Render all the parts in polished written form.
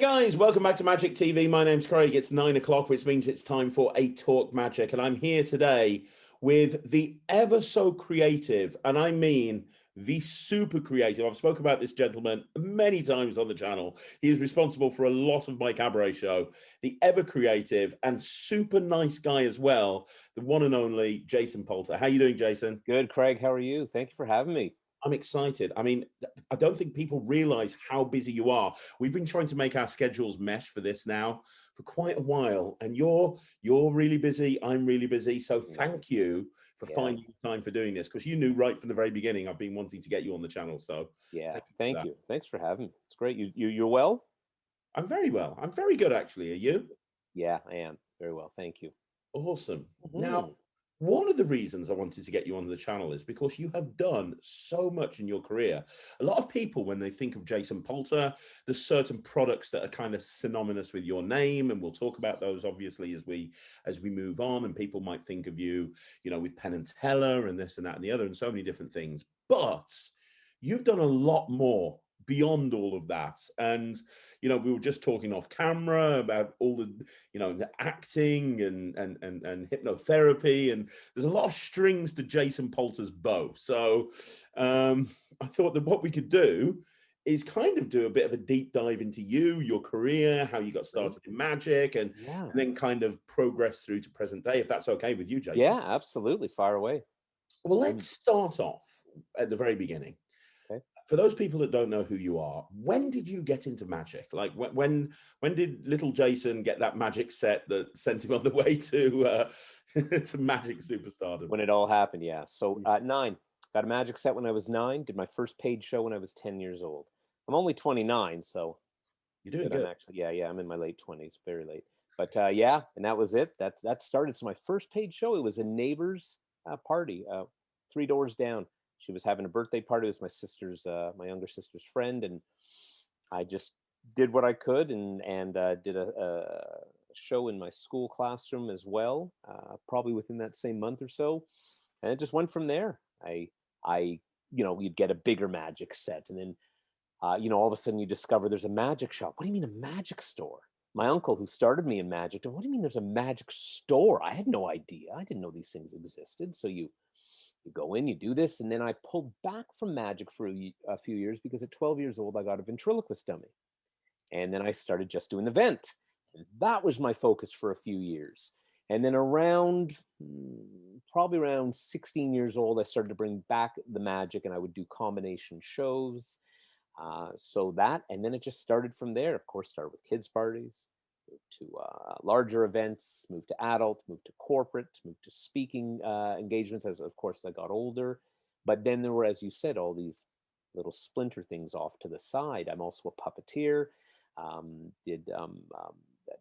guys, welcome back to Magic TV. My name's Craig. It's 9 o'clock, which means it's time for a Talk Magic. And I'm here today with the ever so creative, and I mean the super creative. I've spoken about this gentleman many times on the channel. He is responsible for a lot of my cabaret show. The ever creative and super nice guy as well, the one and only Jason Palter. How you doing, Jason? Good, Craig. How are you? Thank you for having me. I'm excited. I mean, I don't think people realize how busy you are. We've been trying to make our schedules mesh for this now for quite a while, and you're really busy. I'm really busy. So thank you for finding time for doing this, because you knew right from the very beginning I've been wanting to get you on the channel. So thank you. Thanks for having me. It's great. You're well? I'm very well. I'm very good, actually. Are you? Yeah, I am very well. Thank you. Awesome. Now, one of the reasons I wanted to get you on the channel is because you have done so much in your career. A lot of people, when they think of Jason Palter, there's certain products that are kind of synonymous with your name, and we'll talk about those obviously as we move on. And people might think of you, with Penn and Teller and this and that and the other, and so many different things. But you've done a lot more beyond all of that. And we were just talking off camera about all the the acting and hypnotherapy, and there's a lot of strings to Jason Palter's bow. So I thought that what we could do is kind of do a bit of a deep dive into you, your career, how you got started in magic, and then kind of progress through to present day, if that's okay with you, Jason. Yeah, absolutely. Fire away. Well, let's start off at the very beginning. For those people that don't know who you are, when did you get into magic? Like when did little Jason get that magic set that sent him on the way to to magic superstardom? When it all happened, yeah. So 9, got a magic set when I was 9. Did my first paid show when I was 10 years old. I'm only 29, so you're doing good. Actually, I'm in my late 20s, very late. But and that was it. That started. So my first paid show, it was a neighbor's party, 3 doors down. She was having a birthday party. It was my younger sister's friend, and I just did what I could and did a show in my school classroom as well, probably within that same month or so, and it just went from there. You'd get a bigger magic set, and then all of a sudden you discover there's a magic shop. What do you mean a magic store? My uncle, who started me in magic, what do you mean there's a magic store? I had no idea. I didn't know these things existed. So you go in, you do this, and then I pulled back from magic for a few years because at 12 years old, I got a ventriloquist dummy. And then I started just doing the vent. And that was my focus for a few years. And then probably around 16 years old, I started to bring back the magic, and I would do combination shows. And then it just started from there. Of course, started with kids' parties, moved to larger events, moved to adult, moved to corporate, moved to speaking engagements as, of course, I got older. But then there were, as you said, all these little splinter things off to the side. I'm also a puppeteer, did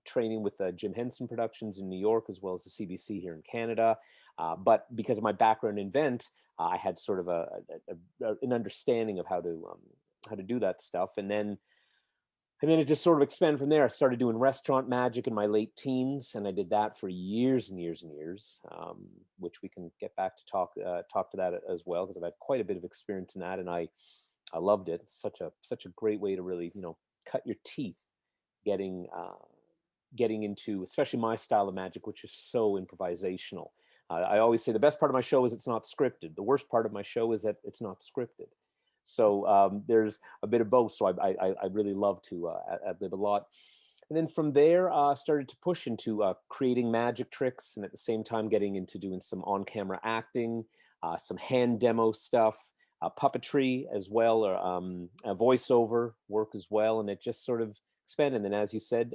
training with Jim Henson Productions in New York, as well as the CBC here in Canada. But because of my background in Vent, I had sort of an understanding of how to do that stuff. And then it just sort of expanded from there. I started doing restaurant magic in my late teens, and I did that for years and years and years, which we can get back to talk to that as well, because I've had quite a bit of experience in that, and I loved it. Such a great way to really cut your teeth, getting into especially my style of magic, which is so improvisational. I always say the best part of my show is it's not scripted. The worst part of my show is that it's not scripted. So there's a bit of both. So I really love to ad-lib a lot. And then from there, I started to push into creating magic tricks, and at the same time getting into doing some on-camera acting, some hand demo stuff, puppetry as well, or voiceover work as well. And it just sort of expanded. And then, as you said,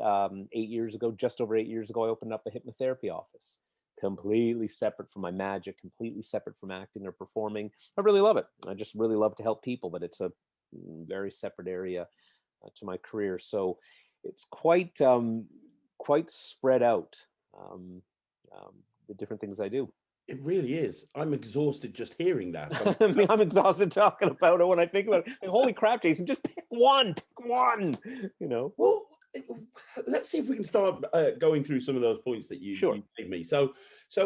just over 8 years ago, I opened up a hypnotherapy office. Completely separate from my magic, completely separate from acting or performing. I really love it. I just really love to help people, but it's a very separate area to my career. So it's quite spread out, the different things I do. It really is. I'm exhausted just hearing that. I'm exhausted talking about it when I think about it. Like, holy crap, Jason, just pick one. Well, let's see if we can start going through some of those points that you gave me. So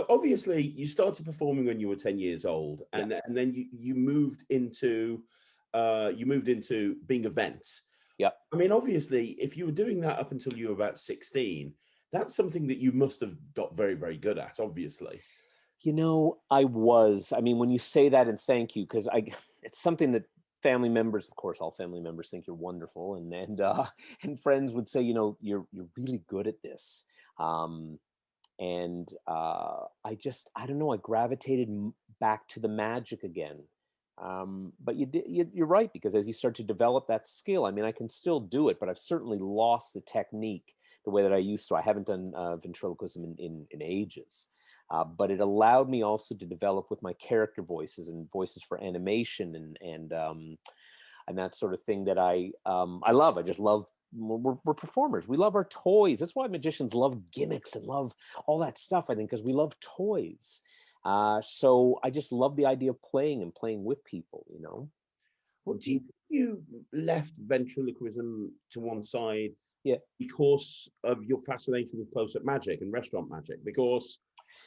obviously you started performing when you were 10 years old, and then you moved into being events. Yep. I mean, obviously, if you were doing that up until you were about 16, that's something that you must have got very, very good at, obviously. I was. I mean, when you say that, and thank you, because I, it's something that family members, of course, all family members think you're wonderful, and and friends would say, you're really good at this. Um, and I don't know, I gravitated back to the magic again. But you're right, because as you start to develop that skill, I mean, I can still do it, but I've certainly lost the technique the way that I used to. I haven't done ventriloquism in ages. But it allowed me also to develop with my character voices and voices for animation and that sort of thing that I love. I just love. We're performers. We love our toys. That's why magicians love gimmicks and love all that stuff. I think because we love toys. So I just love the idea of playing and playing with people. What do you think you left ventriloquism to one side Yeah. because of your fascination with close-up magic and restaurant magic? Because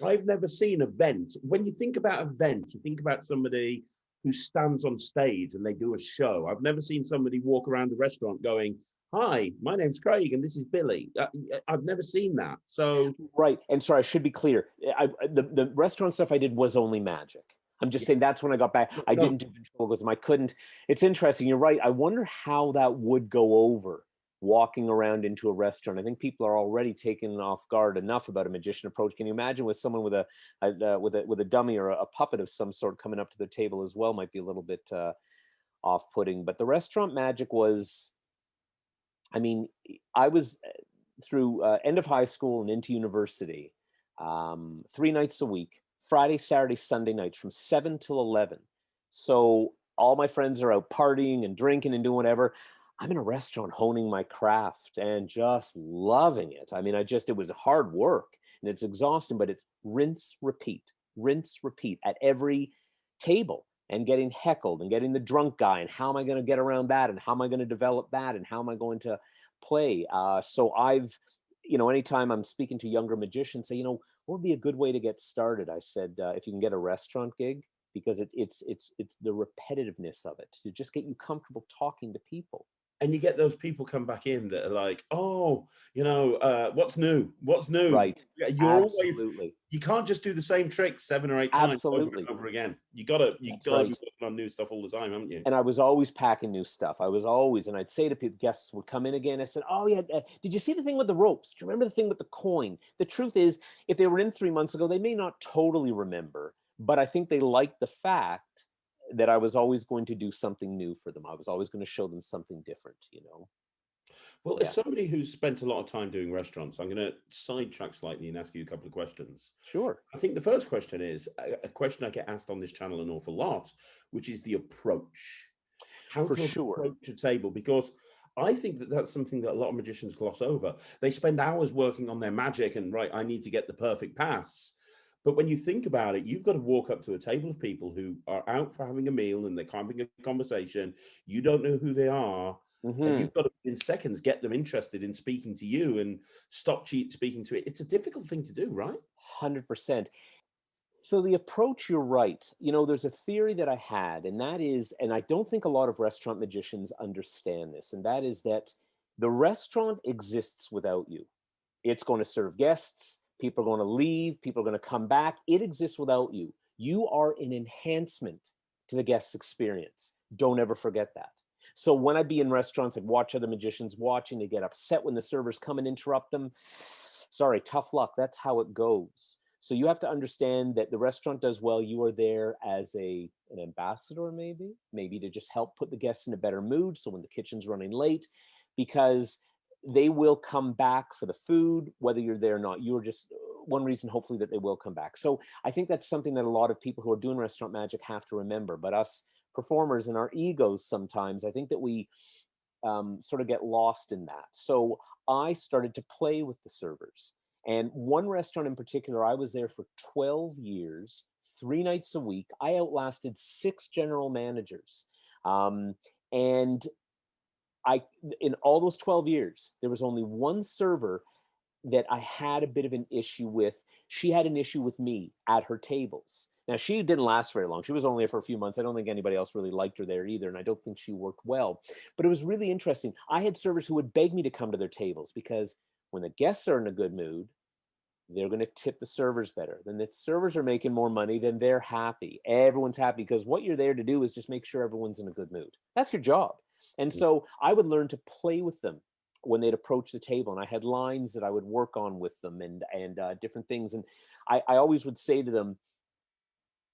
I've never seen a vent. When you think about a vent, you think about somebody who stands on stage and they do a show. I've never seen somebody walk around a restaurant going, "Hi, my name's Craig and this is Billy." I've never seen that. So Right. And sorry, I should be clear. The restaurant stuff I did was only magic. I'm just yeah, saying that's when I got back. I no, didn't do ventriloquism. I couldn't. It's interesting. You're right. I wonder how that would go over walking around into a restaurant. I think people are already taken off guard enough about a magician approach. Can you imagine with someone with a dummy or a puppet of some sort coming up to the table as well? Might be a little bit off-putting. But the restaurant magic was. I mean, I was through end of high school and into university, 3 nights a week, Friday, Saturday, Sunday nights from 7 till 11. So all my friends are out partying and drinking and doing whatever. I'm in a restaurant honing my craft and just loving it. I mean, it was hard work and it's exhausting, but it's rinse, repeat at every table and getting heckled and getting the drunk guy. And how am I going to get around that? And how am I going to develop that? And how am I going to play? So anytime I'm speaking to younger magicians, say, what would be a good way to get started? I said, if you can get a restaurant gig, because it's the repetitiveness of it to just get you comfortable talking to people. and you get those people come back in that are like, "Oh, what's new? What's new?" Right. Yeah, Absolutely. you can't just do the same tricks 7 or 8 times over and Absolutely. over again. You That's gotta be right. working on new stuff all the time, haven't you? And I was always packing new stuff. And I'd say to people, guests would come in again. I said, "Oh yeah, did you see the thing with the ropes? Do you remember the thing with the coin?" The truth is, if they were in 3 months ago, they may not totally remember, but I think they liked the fact that I was always going to do something new for them. I was always going to show them something different. Well, as Yeah, somebody who's spent a lot of time doing restaurants, I'm going to sidetrack slightly and ask you a couple of questions. sure. I think the first question is a question I get asked on this channel an awful lot, which is the approach. How For to sure. approach a table, because I think that that's something that a lot of magicians gloss over. They spend hours working on their magic and, right, I need to get the perfect pass. But when you think about it, you've got to walk up to a table of people who are out for having a meal and they're having a conversation. You don't know who they are. And Hmm. you've got to, in seconds, get them interested in speaking to you and stop speaking to it. It's a difficult thing to do, right? 100%. So the approach, you're right. There's a theory that I had, and that is, and I don't think a lot of restaurant magicians understand this, and that is that the restaurant exists without you. It's going to serve guests, people are going to leave, people are going to come back. It exists without you. You are an enhancement to the guest's experience. Don't ever forget that. So when I'd be in restaurants, I'd watch other magicians watching, they get upset when the servers come and interrupt them. Sorry, tough luck. That's how it goes. So you have to understand that the restaurant does well. You are there as an ambassador, maybe to just help put the guests in a better mood. So when the kitchen's running late, because they will come back for the food, whether you're there or not. You're just one reason, hopefully, that they will come back. So I think that's something that a lot of people who are doing restaurant magic have to remember. But us performers and our egos sometimes, I think that we sort of get lost in that. So I started to play with the servers. And one restaurant in particular, I was there for 12 years, 3 nights a week. I outlasted 6 general managers. And in all those 12 years, there was only one server that I had a bit of an issue with. She had an issue with me at her tables. Now, she didn't last very long. She was only there for a few months. I don't think anybody else really liked her there either, and I don't think she worked well. But it was really interesting. I had servers who would beg me to come to their tables because when the guests are in a good mood, they're going to tip the servers better. Then the servers are making more money, then they're happy. Everyone's happy because what you're there to do is just make sure everyone's in a good mood. That's your job. And so I would learn to play with them when they'd approach the table, and I had lines that I would work on with them, and different things. And I always would say to them,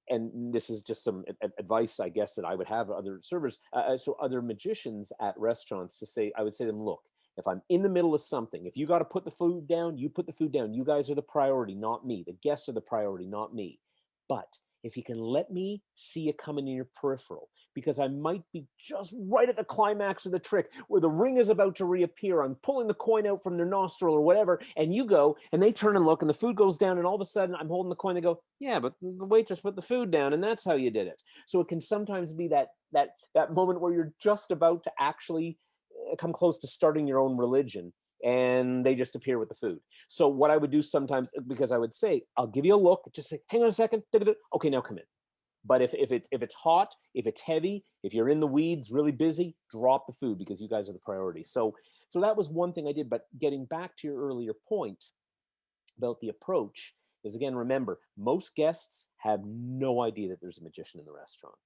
and this is just some advice, I guess, that I would have other servers, so other magicians at restaurants, to say, I would say to them, look, if I'm in the middle of something, if you got to put the food down, you put the food down. You guys are the priority, not me. The guests are the priority, not me. But if you can let me see it coming in your peripheral, because I might be just right at the climax of the trick where the ring is about to reappear. I'm pulling the coin out from their nostril or whatever, and you go, and they turn and look, and the food goes down, and all of a sudden I'm holding the coin. They go, yeah, but the waitress put the food down, and that's how you did it. So it can sometimes be that moment where you're just about to actually come close to starting your own religion, and they just appear with the food. So what I would do sometimes, because I would say, I'll give you a look, just say, hang on a second, okay, now come in. But if it's hot, if it's heavy, if you're in the weeds, really busy, drop the food, because you guys are the priority. So that was one thing I did. But getting back to your earlier point about the approach is, again, remember, most guests have no idea that there's a magician in the restaurant.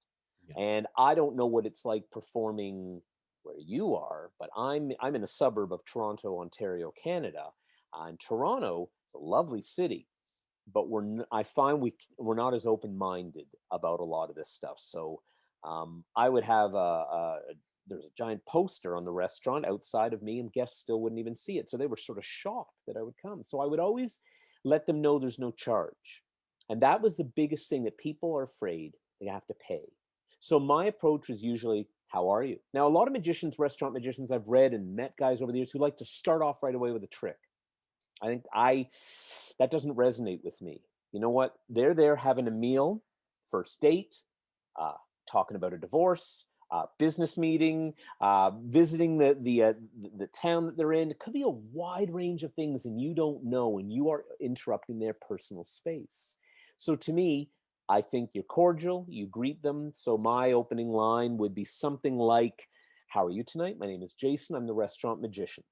Yeah. And I don't know what it's like performing where you are, but I'm in a suburb of Toronto, Ontario, Canada. And Toronto is a lovely city, but I find we're not as open-minded about a lot of this stuff. So I would have there's a giant poster on the restaurant outside of me, and guests still wouldn't even see it. So they were sort of shocked that I would come. So I would always let them know there's no charge. And that was the biggest thing, that people are afraid they have to pay. So my approach was usually, how are you? Now, a lot of magicians, restaurant magicians, I've read and met guys over the years who like to start off right away with a trick. I think that doesn't resonate with me. You know what? They're there having a meal, first date, talking about a divorce, business meeting, visiting the town that they're in. It could be a wide range of things, and you don't know, and you are interrupting their personal space. So to me, I think you're cordial, you greet them. So my opening line would be something like, how are you tonight? My name is Jason. I'm the restaurant magician.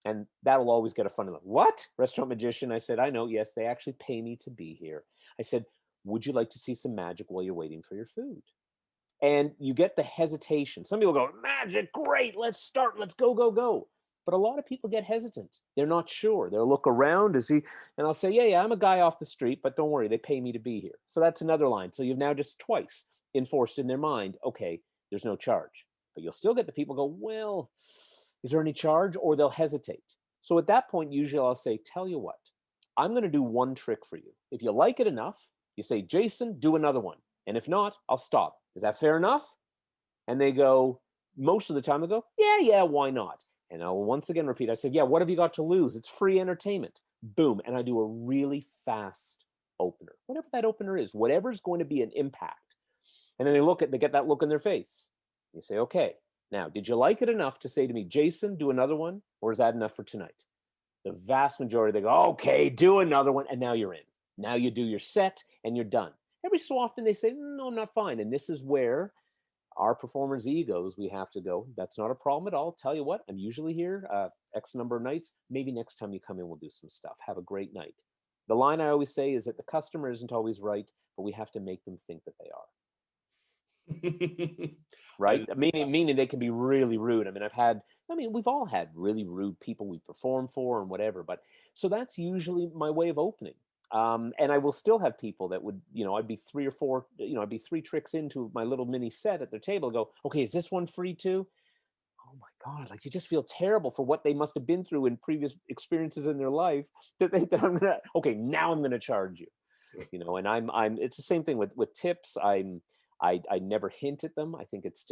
And that'll always get a funny look. What? Restaurant magician? I said, I know. Yes, they actually pay me to be here. I said, would you like to see some magic while you're waiting for your food? And you get the hesitation. Some people go, magic, great, let's start, let's go, go, go. But a lot of people get hesitant. They're not sure. They'll look around, and I'll say, yeah, I'm a guy off the street, but don't worry, they pay me to be here. So that's another line. So you've now just twice enforced in their mind, okay, there's no charge. But you'll still get the people go, well, is there any charge? Or they'll hesitate. So at that point, usually I'll say, tell you what, I'm going to do one trick for you. If you like it enough, you say, Jason, do another one. And if not, I'll stop. Is that fair enough? And they go, most of the time they go, yeah, why not? And I'll once again repeat. I said, yeah, what have you got to lose? It's free entertainment. Boom. And I do a really fast opener, whatever that opener is, whatever's going to be an impact. And then they get that look in their face. You say, okay, now, did you like it enough to say to me, Jason, do another one? Or is that enough for tonight? The vast majority, they go, okay, do another one. And now you're in. Now you do your set and you're done. Every so often they say, no, I'm not fine. And this is where our performers' egos, we have to go, that's not a problem at all. Tell you what, I'm usually here X number of nights. Maybe next time you come in, we'll do some stuff. Have a great night. The line I always say is that the customer isn't always right, but we have to make them think that they are. Right? Meaning they can be really rude. We've all had really rude people we perform for and whatever, but so that's usually my way of opening. And I will still have people that would, I'd be I'd be 3 tricks into my little mini set at their table, go, okay, is this one free too? Oh my God, like you just feel terrible for what they must have been through in previous experiences in their life that now I'm gonna charge you. And it's the same thing with tips. I never hint at them. I think it's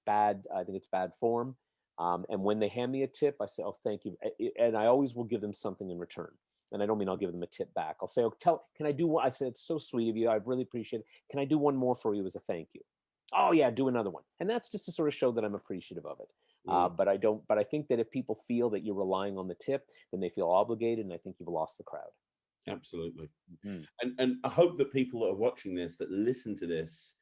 bad. I think it's bad form. And when they hand me a tip, I say, oh, thank you. And I always will give them something in return. And I don't mean I'll give them a tip back. I'll say, can I do one? I said, it's so sweet of you. I really appreciate it. Can I do one more for you as a thank you? Oh yeah, do another one. And that's just to sort of show that I'm appreciative of it. But I think that if people feel that you're relying on the tip, then they feel obligated. And I think you've lost the crowd. Absolutely. Mhm. And I hope that people that are watching this, that listen to this,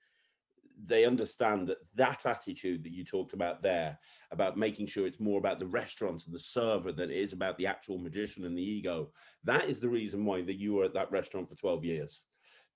they understand that that attitude that you talked about there, about making sure it's more about the restaurant and the server than it is about the actual magician and the ego. That is the reason why that you were at that restaurant for 12 years,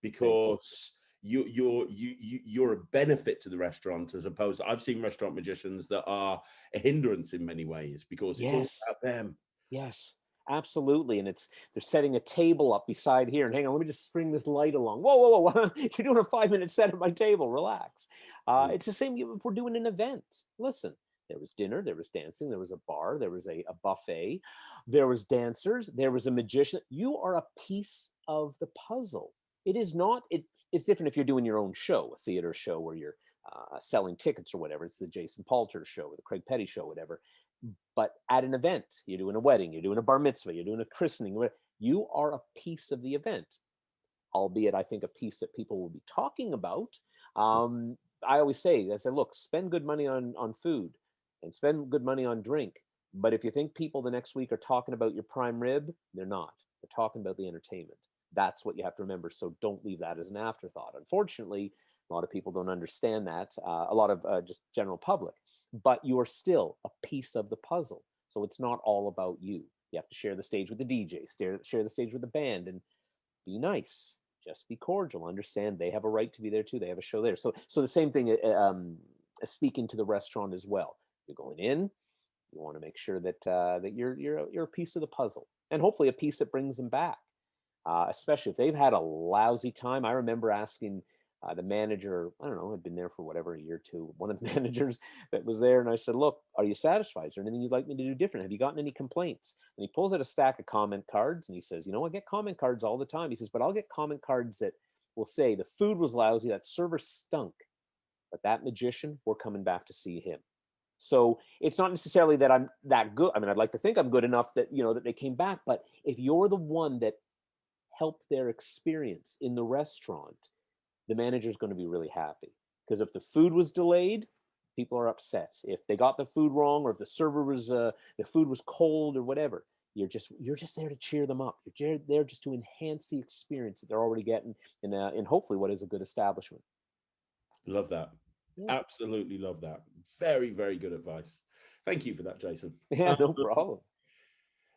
Thank you. because you're a benefit to the restaurant, as opposed, I've seen restaurant magicians that are a hindrance in many ways because it's all Yes. about them. Yes, absolutely. And they're setting a table up beside here. And hang on, let me just bring this light along. Whoa, whoa, whoa! You're doing a 5 minute set at my table. Relax. Mm. It's the same if we're doing an event. Listen, there was dinner, there was dancing, there was a bar, there was a buffet, there was dancers, there was a magician. You are a piece of the puzzle. It is not. It's different if you're doing your own show, a theater show where you're selling tickets or whatever. It's the Jason Palter show or the Craig Petty show, whatever. But at an event, you're doing a wedding, you're doing a bar mitzvah, you're doing a christening, you are a piece of the event, albeit I think a piece that people will be talking about. I always say, I said, look, spend good money on food and spend good money on drink. But if you think people the next week are talking about your prime rib, they're not. They're talking about the entertainment. That's what you have to remember. So don't leave that as an afterthought. Unfortunately, a lot of people don't understand that. A lot of just general public, but you are still a piece of the puzzle. So it's not all about you. You have to share the stage with the DJ, share the stage with the band, and be nice. Just be cordial. Understand they have a right to be there too. They have a show there. So the same thing. Speaking to the restaurant as well. You're going in. You want to make sure that that you're a piece of the puzzle, and hopefully a piece that brings them back. Especially if they've had a lousy time. I remember asking the manager, I don't know, had been there for whatever, a year or two, one of the managers that was there. And I said, look, are you satisfied? Is there anything you'd like me to do different? Have you gotten any complaints? And he pulls out a stack of comment cards and he says, I get comment cards all the time. He says, but I'll get comment cards that will say the food was lousy, that server stunk, but that magician, we're coming back to see him. So it's not necessarily that I'm that good. I mean, I'd like to think I'm good enough that, that they came back. But if you're the one that helped their experience in the restaurant, the manager's going to be really happy. Because if the food was delayed, people are upset. If they got the food wrong, or if the server was the food was cold or whatever, you're just there to cheer them up. You're there just to enhance the experience that they're already getting in hopefully what is a good establishment. Love that. Yeah, Absolutely love that. Very, very good advice. Thank you for that, Jason. yeah, no problem.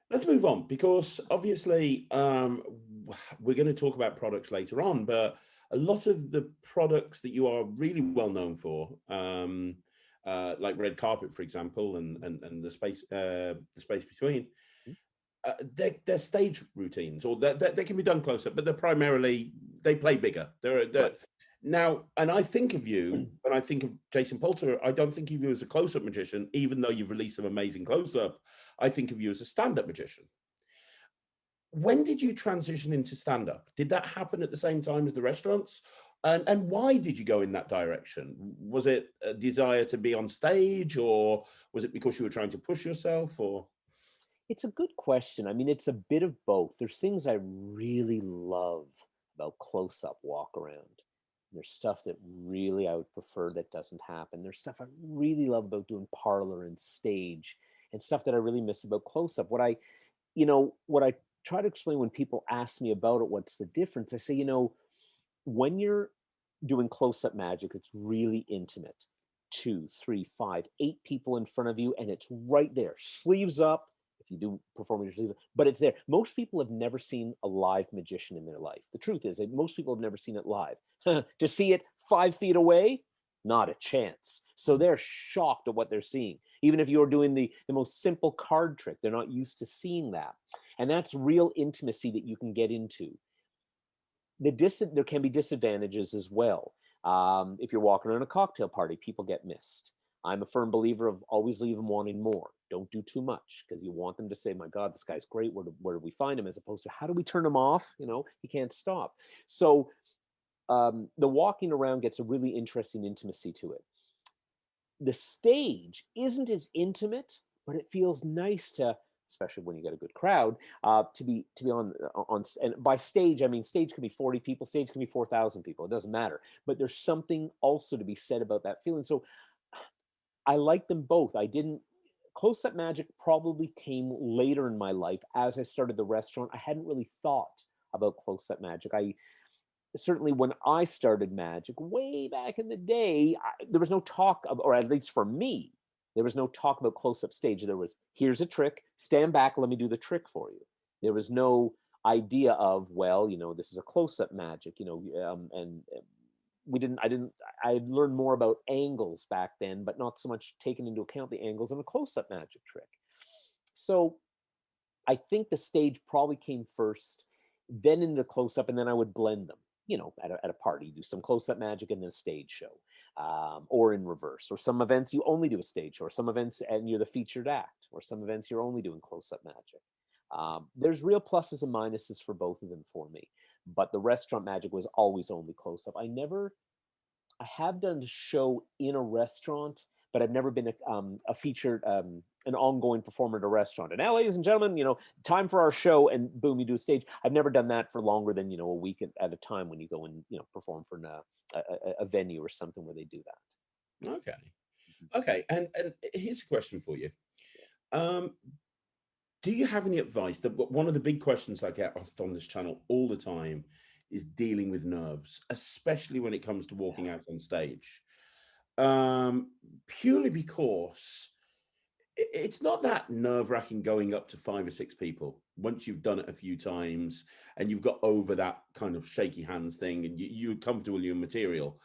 Let's move on, because obviously we're going to talk about products later on, but a lot of the products that you are really well known for, like red carpet, for example, and the space between, they're stage routines, or they can be done close up, but they're primarily, they play bigger. They're Right. now, and I think of you, when I think of Jason Poulter, I don't think of you as a close-up magician, even though you've released some amazing close-up. I think of you as a stand-up magician. When did you transition into stand-up? Did that happen at the same time as the restaurants? And why did you go in that direction? Was it a desire to be on stage, or was it because you were trying to push yourself, or? It's a good question. I mean, it's a bit of both. There's things I really love about close up walk around. There's stuff that really I would prefer that doesn't happen. There's stuff I really love about doing parlor and stage, and stuff that I really miss about close up. What I try to explain when people ask me about it, what's the difference? I say, when you're doing close up magic, it's really intimate. Two, three, five, 8 people in front of you, and it's right there, sleeves up. If you do perform your sleeves, but it's there. Most people have never seen a live magician in their life. The truth is that most people have never seen it live. To see it 5 feet away, not a chance. So they're shocked at what they're seeing. Even if you're doing the most simple card trick, they're not used to seeing that. And that's real intimacy that you can get into. There can be disadvantages as well. If you're walking around a cocktail party, people get missed. I'm a firm believer of always leave them wanting more. Don't do too much, because you want them to say, my God, this guy's great. Where do we find him? As opposed to, how do we turn him off? He can't stop. So the walking around gets a really interesting intimacy to it. The stage isn't as intimate, but it feels nice to, especially when you get a good crowd, to be on. And by stage, I mean stage can be 40 people, stage can be 4,000 people. It doesn't matter. But there's something also to be said about that feeling. So I like them both. I didn't. Close up magic probably came later in my life as I started the restaurant. I hadn't really thought about close-up magic. I certainly, when I started magic way back in the day, there was no talk of, or at least for me, there was no talk about close-up stage. There was, here's a trick, stand back, let me do the trick for you. There was no idea of, well, this is a close-up magic, and I learned more about angles back then, but not so much taking into account the angles in a close-up magic trick. So I think the stage probably came first, then into close-up, and then I would blend them. At a party, do some close-up magic and then a stage show, or in reverse. Or some events you only do a stage show, or some events and you're the featured act, or some events you're only doing close-up magic. There's real pluses and minuses for both of them for me, but the restaurant magic was always only close-up. I have done a show in a restaurant, but I've never been a featured, an ongoing performer at a restaurant. And now, ladies and gentlemen, time for our show, and boom, you do a stage. I've never done that for longer than a week at a time when you go and perform for a venue or something where they do that. Okay, and here's a question for you. Do you have any advice? That one of the big questions I get asked on this channel all the time is dealing with nerves, especially when it comes to walking out on stage. Purely because it's not that nerve-wracking going up to 5 or 6 people once you've done it a few times and you've got over that kind of shaky hands thing and you're comfortable with your material.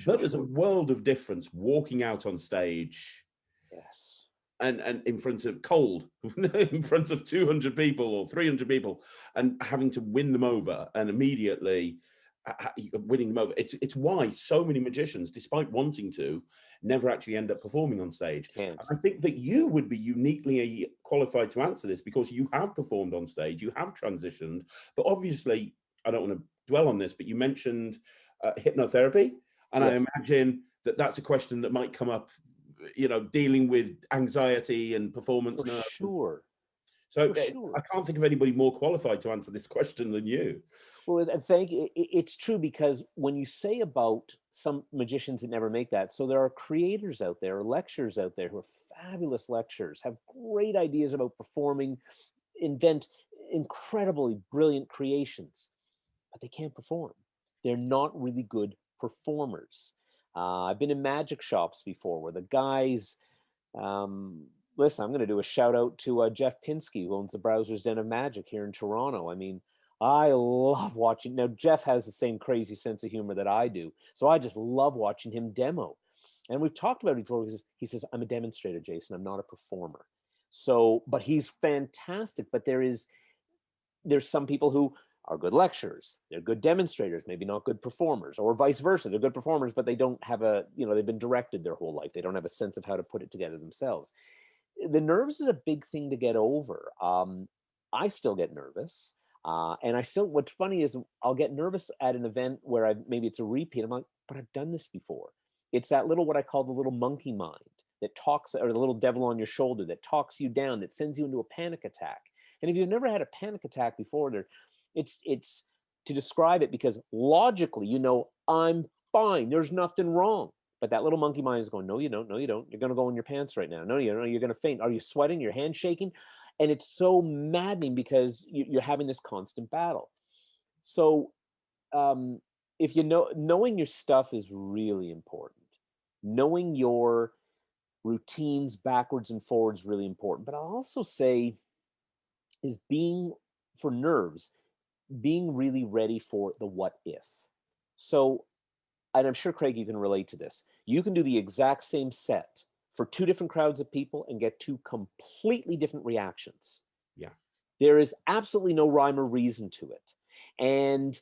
But there's a world of difference walking out on stage. Yes. And in front of in front of 200 people or 300 people, and having to win them over and immediately winning them over. It's why so many magicians, despite wanting to, never actually end up performing on stage. I think that you would be uniquely qualified to answer this because you have performed on stage, you have transitioned, but obviously, I don't want to dwell on this, but you mentioned hypnotherapy, and yes. I imagine that that's a question that might come up, dealing with anxiety and performance nerves. Sure. So sure. I can't think of anybody more qualified to answer this question than you. Well, it's true, because when you say about some magicians that never make that, so there are creators out there, lecturers out there who are fabulous lecturers, have great ideas about performing, invent incredibly brilliant creations, but they can't perform. They're not really good performers. I've been in magic shops before where the guys, listen, I'm going to do a shout out to Jeff Pinsky, who owns the Browser's Den of Magic here in Toronto. I mean, I love watching. Now, Jeff has the same crazy sense of humor that I do, so I just love watching him demo. And we've talked about it before. He says, I'm a demonstrator, Jason. I'm not a performer. So, but he's fantastic. But there's some people who are good lecturers, they're good demonstrators, maybe not good performers, or vice versa. They're good performers, but they don't have they've been directed their whole life. They don't have a sense of how to put it together themselves. The nerves is a big thing to get over. I still get nervous. And what's funny is I'll get nervous at an event where maybe it's a repeat. I'm like, but I've done this before. It's that little, what I call the little monkey mind that talks, or the little devil on your shoulder that talks you down, that sends you into a panic attack. And if you've never had a panic attack before, it's to describe it, because logically, I'm fine. There's nothing wrong. But that little monkey mind is going, no, you don't. No, you don't. You're going to go in your pants right now. No, you don't. You're going to faint. Are you sweating? Your hands shaking? And it's so maddening because you're having this constant battle. So if knowing your stuff is really important. Knowing your routines backwards and forwards really important. But I'll also say is for nerves, being really ready for the what if. So, and I'm sure, Craig, you can relate to this. You can do the exact same set for 2 different crowds of people and get 2 completely different reactions. Yeah. There is absolutely no rhyme or reason to it. And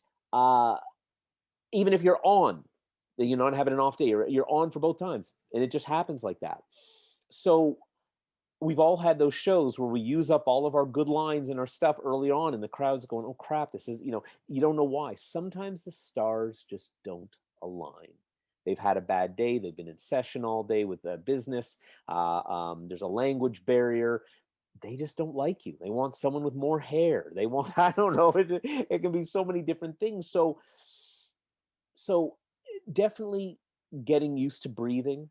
even if you're not having an off day, you're on for both times. And it just happens like that. So we've all had those shows where we use up all of our good lines and our stuff early on, and the crowd's going, oh crap, this is, you don't know why. Sometimes the stars just don't align. They've had a bad day. They've been in session all day with the business. There's a language barrier. They just don't like you. They want someone with more hair. They want, I don't know, it can be so many different things. So definitely getting used to breathing,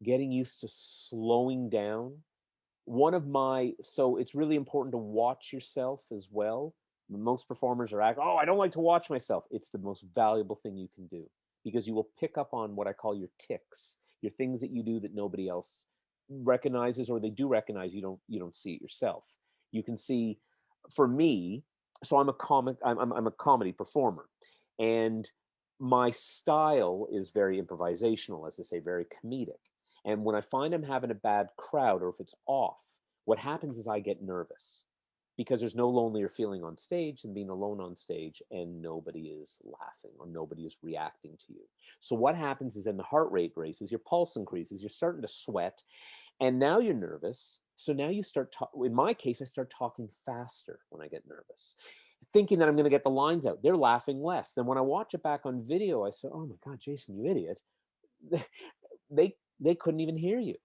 getting used to slowing down. So it's really important to watch yourself as well. Most performers are oh, I don't like to watch myself. It's the most valuable thing you can do, because you will pick up on what I call your ticks, your things that you do that nobody else recognizes, or they do recognize, you don't see it yourself. You can see, for me, so I'm a comedy performer, and my style is very improvisational, as I say, very comedic. And when I find I'm having a bad crowd, or if it's off, what happens is I get nervous, because there's no lonelier feeling on stage than being alone on stage and nobody is laughing or nobody is reacting to you. So what happens is, then the heart rate races, your pulse increases, you're starting to sweat, and now you're nervous. So now you start, in my case, I start talking faster when I get nervous, thinking that I'm going to get the lines out. They're laughing less. Then when I watch it back on video, I say, oh my God, Jason, you idiot. They couldn't even hear you.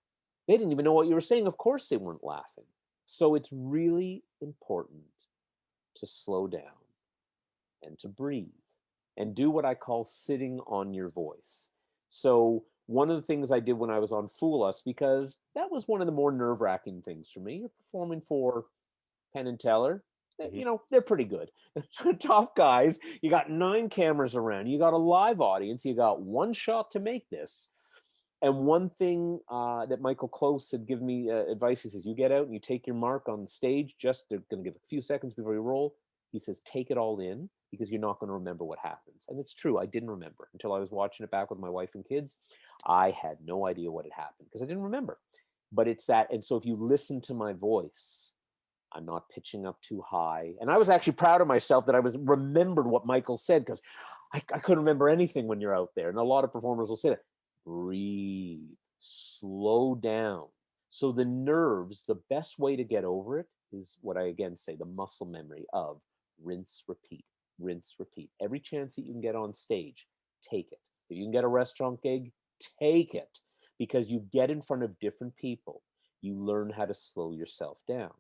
They didn't even know what you were saying. Of course they weren't laughing. So it's really important to slow down and to breathe and do what I call sitting on your voice. So one of the things I did when I was on Fool Us, because that was one of the more nerve-wracking things for me. You're performing for Penn and Teller. They're pretty good. Tough guys. You got 9 cameras around. You got a live audience. You got one shot to make this. And one thing that Michael Close had given me advice, he says, you get out and you take your mark on the stage, they're going to give a few seconds before you roll. He says, take it all in, because you're not going to remember what happens. And it's true. I didn't remember until I was watching it back with my wife and kids. I had no idea what had happened because I didn't remember. But it's that. And so if you listen to my voice, I'm not pitching up too high. And I was actually proud of myself that I remembered what Michael said, because I couldn't remember anything when you're out there. And a lot of performers will say that. Breathe, slow down. So the nerves, the best way to get over it is what I again say, the muscle memory of rinse, repeat, rinse, repeat. Every chance that you can get on stage, take it. If you can get a restaurant gig, take it, because you get in front of different people. You learn how to slow yourself down.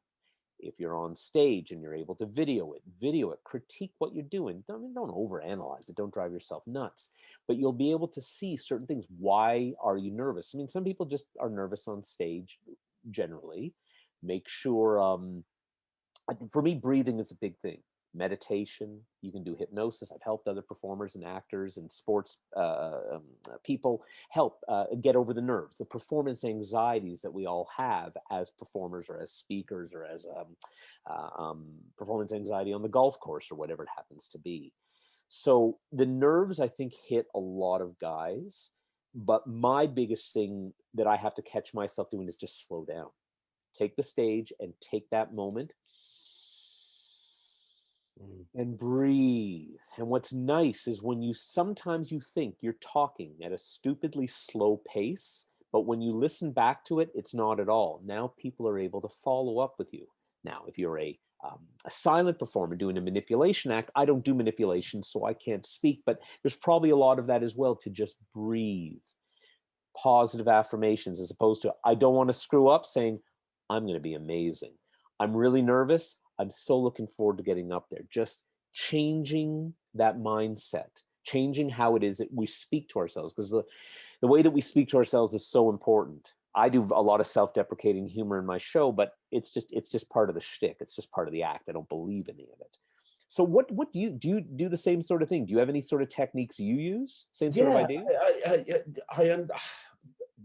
If you're on stage and you're able to video it, critique what you're doing. Don't overanalyze it. Don't drive yourself nuts. But you'll be able to see certain things. Why are you nervous? I mean, some people just are nervous on stage generally. Make sure, for me, breathing is a big thing. Meditation, you can do hypnosis. I've helped other performers and actors and sports people help get over the nerves, the performance anxieties that we all have as performers or as speakers, or as performance anxiety on the golf course or whatever it happens to be. So the nerves, I think, hit a lot of guys. But my biggest thing that I have to catch myself doing is just slow down. Take the stage and take that moment and breathe. And what's nice is when sometimes you think you're talking at a stupidly slow pace, but when you listen back to it, it's not at all. Now people are able to follow up with you. Now, if you're a silent performer doing a manipulation act, I don't do manipulation, so I can't speak, but there's probably a lot of that as well, to just breathe. Positive affirmations, as opposed to, I don't want to screw up, saying, I'm going to be amazing. I'm really nervous. I'm so looking forward to getting up there. Just changing that mindset, changing how it is that we speak to ourselves, because the way that we speak to ourselves is so important. I do a lot of self-deprecating humor in my show, but it's just part of the shtick. It's just part of the act. I don't believe any of it. So what do you do the same sort of thing? Do you have any sort of techniques you use? Same sort of idea?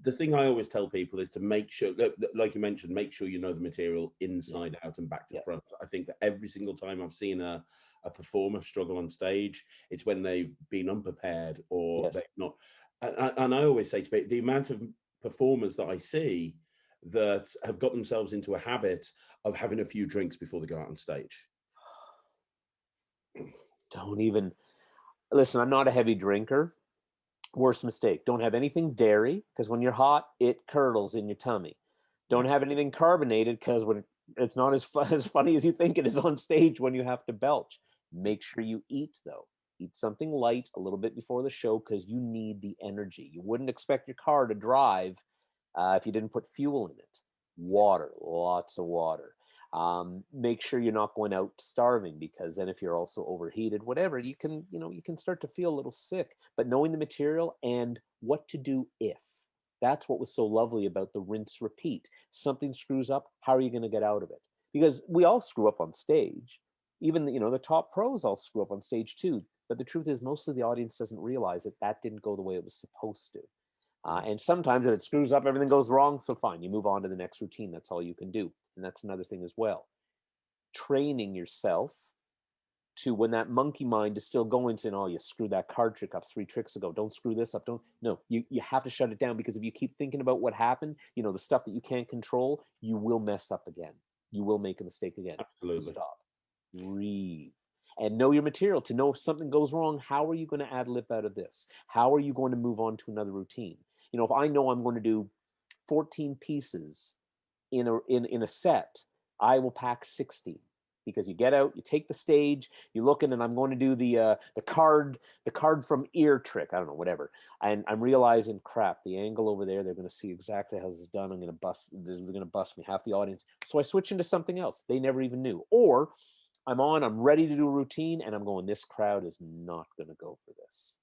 The thing I always tell people is to make sure, like you mentioned, make sure you know the material inside out and back to front. I think that every single time I've seen a performer struggle on stage, it's when they've been unprepared or they've not. And I always say to people, the amount of performers that I see that have got themselves into a habit of having a few drinks before they go out on stage. Don't even listen. I'm not a heavy drinker. Worst mistake. Don't have anything dairy, because when you're hot, it curdles in your tummy. Don't have anything carbonated, because when it's not as funny as you think it is on stage when you have to belch. Make sure you eat, though. Eat something light a little bit before the show, because you need the energy. You wouldn't expect your car to drive if you didn't put fuel in it. Water, lots of water. Make sure you're not going out starving, because then if you're also overheated, whatever, you can start to feel a little sick. But knowing the material and what to do if. That's what was so lovely about the rinse repeat. Something screws up, how are you going to get out of it? Because we all screw up on stage. Even the top pros all screw up on stage too. But the truth is, most of the audience doesn't realize that didn't go the way it was supposed to. And sometimes if it screws up, everything goes wrong. So fine, you move on to the next routine. That's all you can do. And that's another thing as well. Training yourself to, when that monkey mind is still going, saying, oh, you screwed that card trick up 3 tricks ago. Don't screw this up. Don't. No, you have to shut it down, because if you keep thinking about what happened, the stuff that you can't control, you will mess up again. You will make a mistake again. Absolutely. Stop. Breathe. And know your material. To know if something goes wrong, how are you going to ad lib out of this? How are you going to move on to another routine? If I know I'm going to do 14 pieces in a set, I will pack 16, because you get out, you take the stage, you look in, and I'm going to do the card from ear trick. I don't know, whatever. And I'm realizing, crap, the angle over there, they're going to see exactly how this is done. They're going to bust me, half the audience. So I switch into something else they never even knew. Or I'm ready to do a routine, and I'm going, this crowd is not going to go for this.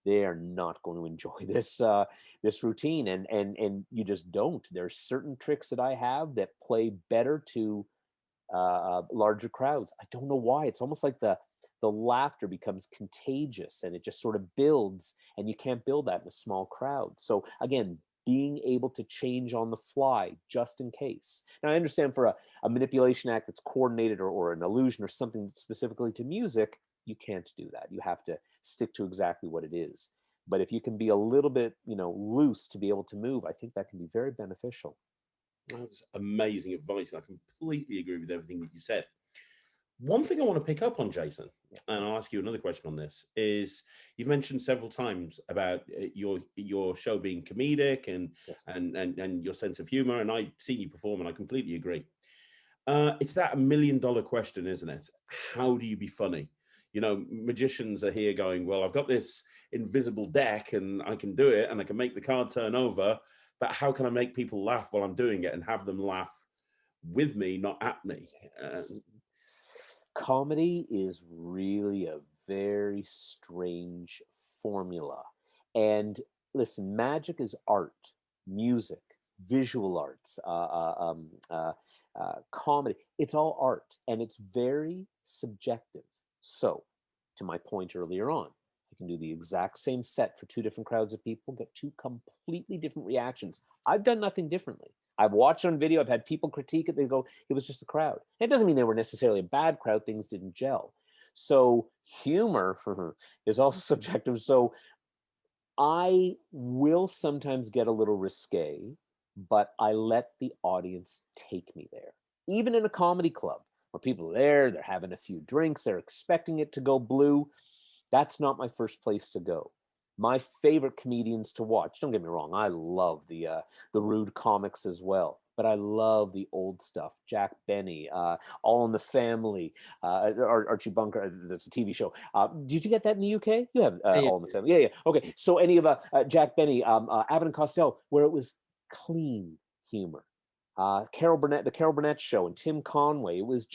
They are not going to enjoy this routine, and you just don't. There's certain tricks that I have that play better to larger crowds. I don't know why. It's almost like the laughter becomes contagious, and it just sort of builds, and you can't build that in a small crowd. So again, being able to change on the fly just in case. Now, I understand for a manipulation act that's coordinated, or an illusion or something specifically to music, you can't do that. You have to stick to exactly what it is. But if you can be a little bit, loose to be able to move, I think that can be very beneficial. That's amazing advice. I completely agree with everything that you said. One thing I want to pick up on, Jason, and I'll ask you another question on this, is you've mentioned several times about your show being comedic and and your sense of humor, and I've seen you perform, and I completely agree. It's that $1 million question, isn't it? How do you be funny? Magicians are here going, well, I've got this invisible deck, and I can do it, and I can make the card turn over, but how can I make people laugh while I'm doing it, and have them laugh with me, not at me? Comedy is really a very strange formula. And listen, magic is art, music, visual arts, comedy. It's all art, and it's very subjective. So, to my point earlier on, I can do the exact same set for 2 different crowds of people, get 2 completely different reactions. I've done nothing differently. I've watched on video, I've had people critique it, they go, it was just a crowd. It doesn't mean they were necessarily a bad crowd, things didn't gel. So humor is also subjective. So I will sometimes get a little risque, but I let the audience take me there. Even in a comedy club where people are there, they're having a few drinks, they're expecting it to go blue. That's not my first place to go. My favorite comedians to watch, don't get me wrong, I love the rude comics as well, but I love the old stuff. Jack Benny, All in the Family, Archie Bunker, that's a TV show. Did you get that in the UK? You have All in the Family. Yeah. Okay, so any of Jack Benny, Abbott and Costello, where it was clean humor. Carol Burnett, the Carol Burnett Show, and Tim Conway, it was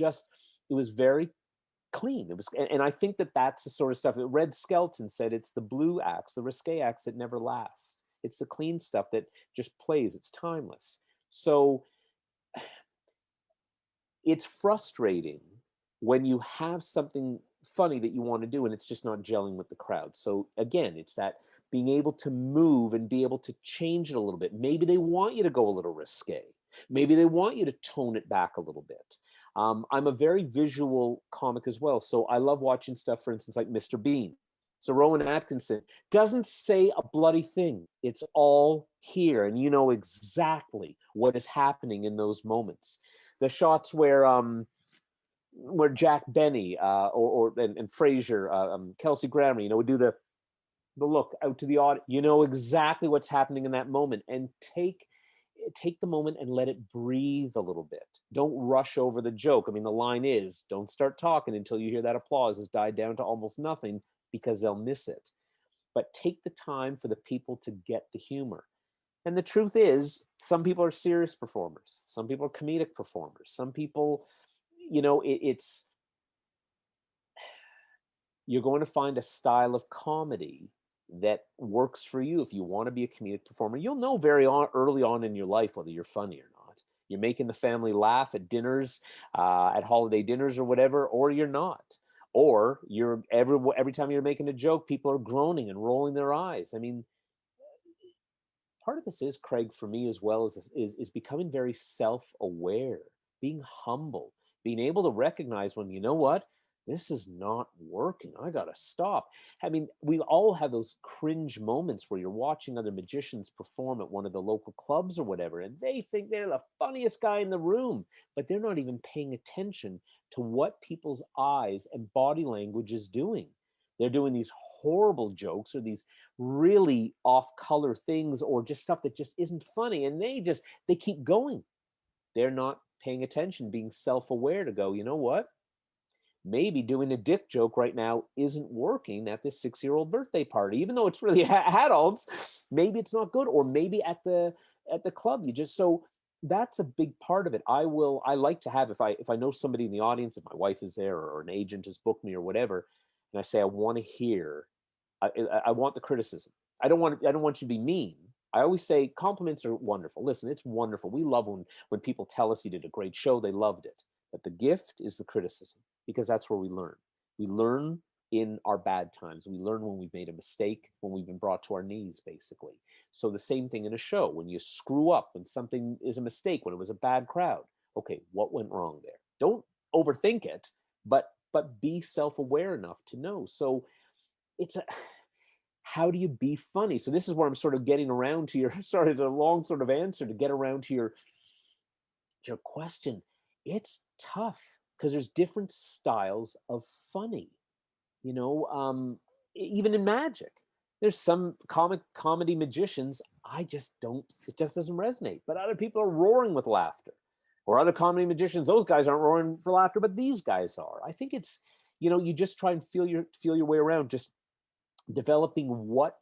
very clean. It was, and I think that's the sort of stuff that Red Skelton said. It's the blue acts, the risque acts that never last. It's the clean stuff that just plays. It's timeless. So it's frustrating when you have something funny that you want to do and it's just not gelling with the crowd. So again, it's that being able to move and be able to change it a little bit. Maybe they want you to go a little risque. Maybe they want you to tone it back a little bit. I'm a very visual comic as well. So I love watching stuff, for instance, like Mr. Bean. So Rowan Atkinson doesn't say a bloody thing. It's all here, and you know exactly what is happening in those moments. The shots where Jack Benny and Frasier, Kelsey Grammer, would do the look out to the audience. You know exactly what's happening in that moment, and take the moment and let it breathe a little bit. Don't rush over the joke. I mean, the line is, don't start talking until you hear that applause has died down to almost nothing, because they'll miss it. But take the time for the people to get the humor. And the truth is, some people are serious performers. Some people are comedic performers. Some people, it's you're going to find a style of comedy that works for you. If you want to be a comedic performer, you'll know early on in your life whether you're funny or not. You're making the family laugh at dinners, at holiday dinners or whatever, or you're not. Or you're every time you're making a joke, people are groaning and rolling their eyes. I mean, part of this is, Craig, for me as well, is becoming very self-aware, being humble, being able to recognize when, you know what, this is not working. I gotta stop. I mean, we all have those cringe moments where you're watching other magicians perform at one of the local clubs or whatever, and they think they're the funniest guy in the room, but they're not even paying attention to what people's eyes and body language is doing. They're doing these horrible jokes or these really off color things or just stuff that just isn't funny, and they keep going. They're not paying attention, being self-aware to go, you know what, maybe doing a dick joke right now isn't working at this 6-year-old birthday party, even though it's really adults. Maybe it's not good, or maybe at the club you just, so that's a big part of it. I like to have, if I know somebody in the audience, if my wife is there or an agent has booked me or whatever, and I say I want to hear, I want the criticism. I don't want you to be mean. I always say compliments are wonderful. Listen, it's wonderful. We love when people tell us you did a great show. They loved it. But the gift is the criticism, because that's where we learn. We learn in our bad times. We learn when we've made a mistake, when we've been brought to our knees, basically. So the same thing in a show. When you screw up, when something is a mistake, when it was a bad crowd. Okay, what went wrong there? Don't overthink it, but be self-aware enough to know. So it's a, how do you be funny? So this is where I'm sort of getting around to your, sorry, it's a long sort of answer to get around to your question. It's tough because there's different styles of funny, you know, even in magic. There's some comedy magicians, I just don't, it just doesn't resonate. But other people are roaring with laughter. Or other comedy magicians, those guys aren't roaring for laughter, but these guys are. I think it's, you know, you just try and feel your way around, just developing what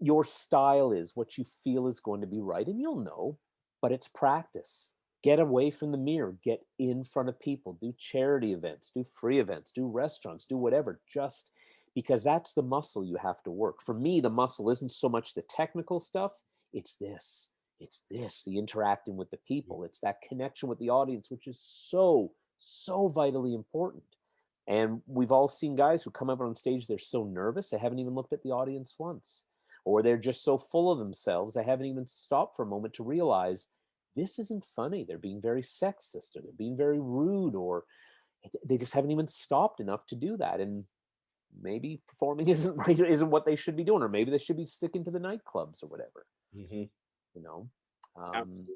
your style is, what you feel is going to be right, and you'll know, but it's practice. Get away from the mirror, get in front of people, do charity events, do free events, do restaurants, do whatever, just because that's the muscle you have to work. For me, the muscle isn't so much the technical stuff, it's this. It's this, the interacting with the people. It's that connection with the audience, which is so, so vitally important. And we've all seen guys who come up on stage, they're so nervous, they haven't even looked at the audience once. Or they're just so full of themselves, they haven't even stopped for a moment to realize this isn't funny. They're being very sexist, or they're being very rude, or they just haven't even stopped enough to do that. And maybe performing isn't right, isn't what they should be doing, or maybe they should be sticking to the nightclubs or whatever. Mm-hmm. You know, Absolutely.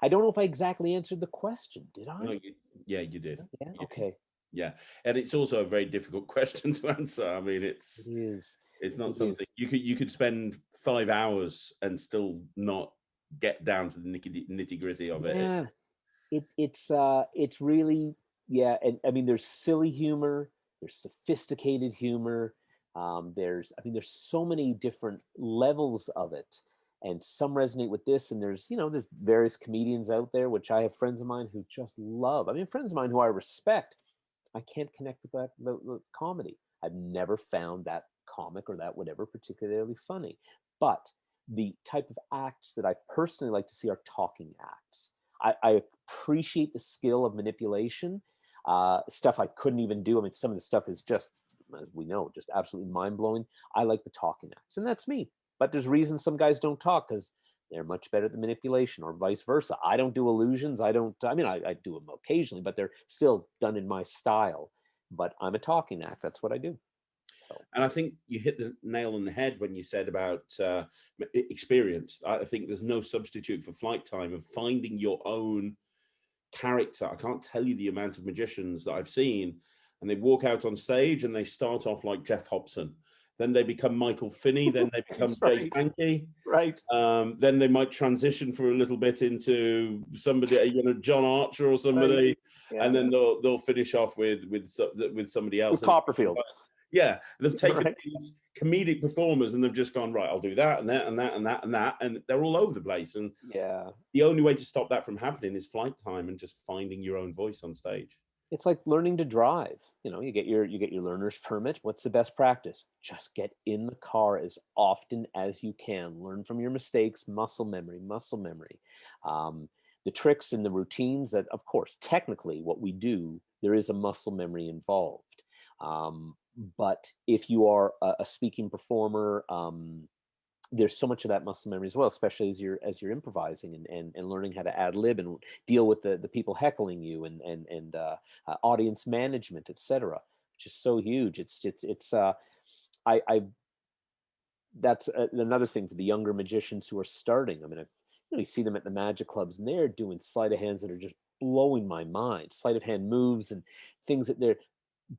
I don't know if I exactly answered the question. Did I? No, yeah, you did. Yeah. You did. Okay. Yeah, and it's also a very difficult question to answer. I mean, It is. it's not It something is. you could spend 5 hours and still not get down to the nitty gritty of it. Yeah. It's really, yeah. And I mean, there's silly humor. There's sophisticated humor. There's so many different levels of it, and some resonate with this. And there's various comedians out there, which I have friends of mine who just love. I mean, friends of mine who I respect. I can't connect with that the comedy. I've never found that comic or that whatever particularly funny. But the type of acts that I personally like to see are talking acts. I appreciate the skill of manipulation, stuff I couldn't even do. I mean, some of the stuff is just, as we know, just absolutely mind blowing. I like the talking acts, and that's me. But there's reasons some guys don't talk, because they're much better at the manipulation, or vice versa. I don't do illusions. I mean, I do them occasionally, but they're still done in my style. But I'm a talking act. That's what I do. So, And I think you hit the nail on the head when you said about experience. I think there's no substitute for flight time of finding your own character. I can't tell you the amount of magicians that I've seen, and they walk out on stage and they start off like Jeff Hobson. Then they become Michael Finney. Then they become right. Jay Sankey. Right. Then they might transition for a little bit into somebody, John Archer or somebody, Right. Yeah. and then they'll finish off with somebody else. With Copperfield. Yeah, they've taken Right. these comedic performers and they've just gone, right, I'll do that and that and that and that and that, and they're all over the place. And Yeah. the only way to stop that from happening is flight time and just finding your own voice on stage. It's like learning to drive. You know, you get your learner's permit. What's the best practice? Just get in the car as often as you can. Learn from your mistakes. Muscle memory, muscle memory. Um, the tricks and the routines that, of course, technically what we do, there is a muscle memory involved. But if you are a speaking performer, there's so much of that muscle memory as well, especially as you're improvising and learning how to ad lib and deal with the people heckling you and audience management, etc., which is so huge. I that's another thing for the younger magicians who are starting. I mean, you see them at the magic clubs and they're doing sleight of hands that are just blowing my mind. Sleight of hand moves and things that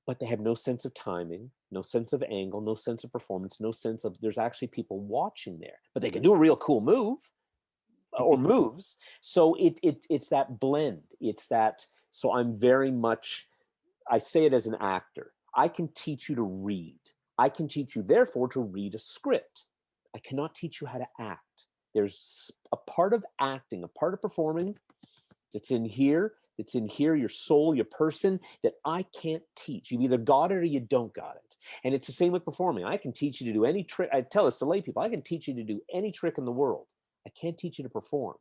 but they have no sense of timing, no sense of angle, no sense of performance, no sense of there's actually people watching there. But they can do a real cool move or moves. So it's that blend. It's that. So I'm very much. I say it as an actor. I can teach you to read. I can teach you, therefore, to read a script. I cannot teach you how to act. There's a part of acting, a part of performing that's in here. It's in here, your soul, your person, that I can't teach. You either got it or you don't got it. And it's the same with performing. I can teach you to do any trick. I tell this to lay people. I can teach you to do any trick in the world. I can't teach you to perform.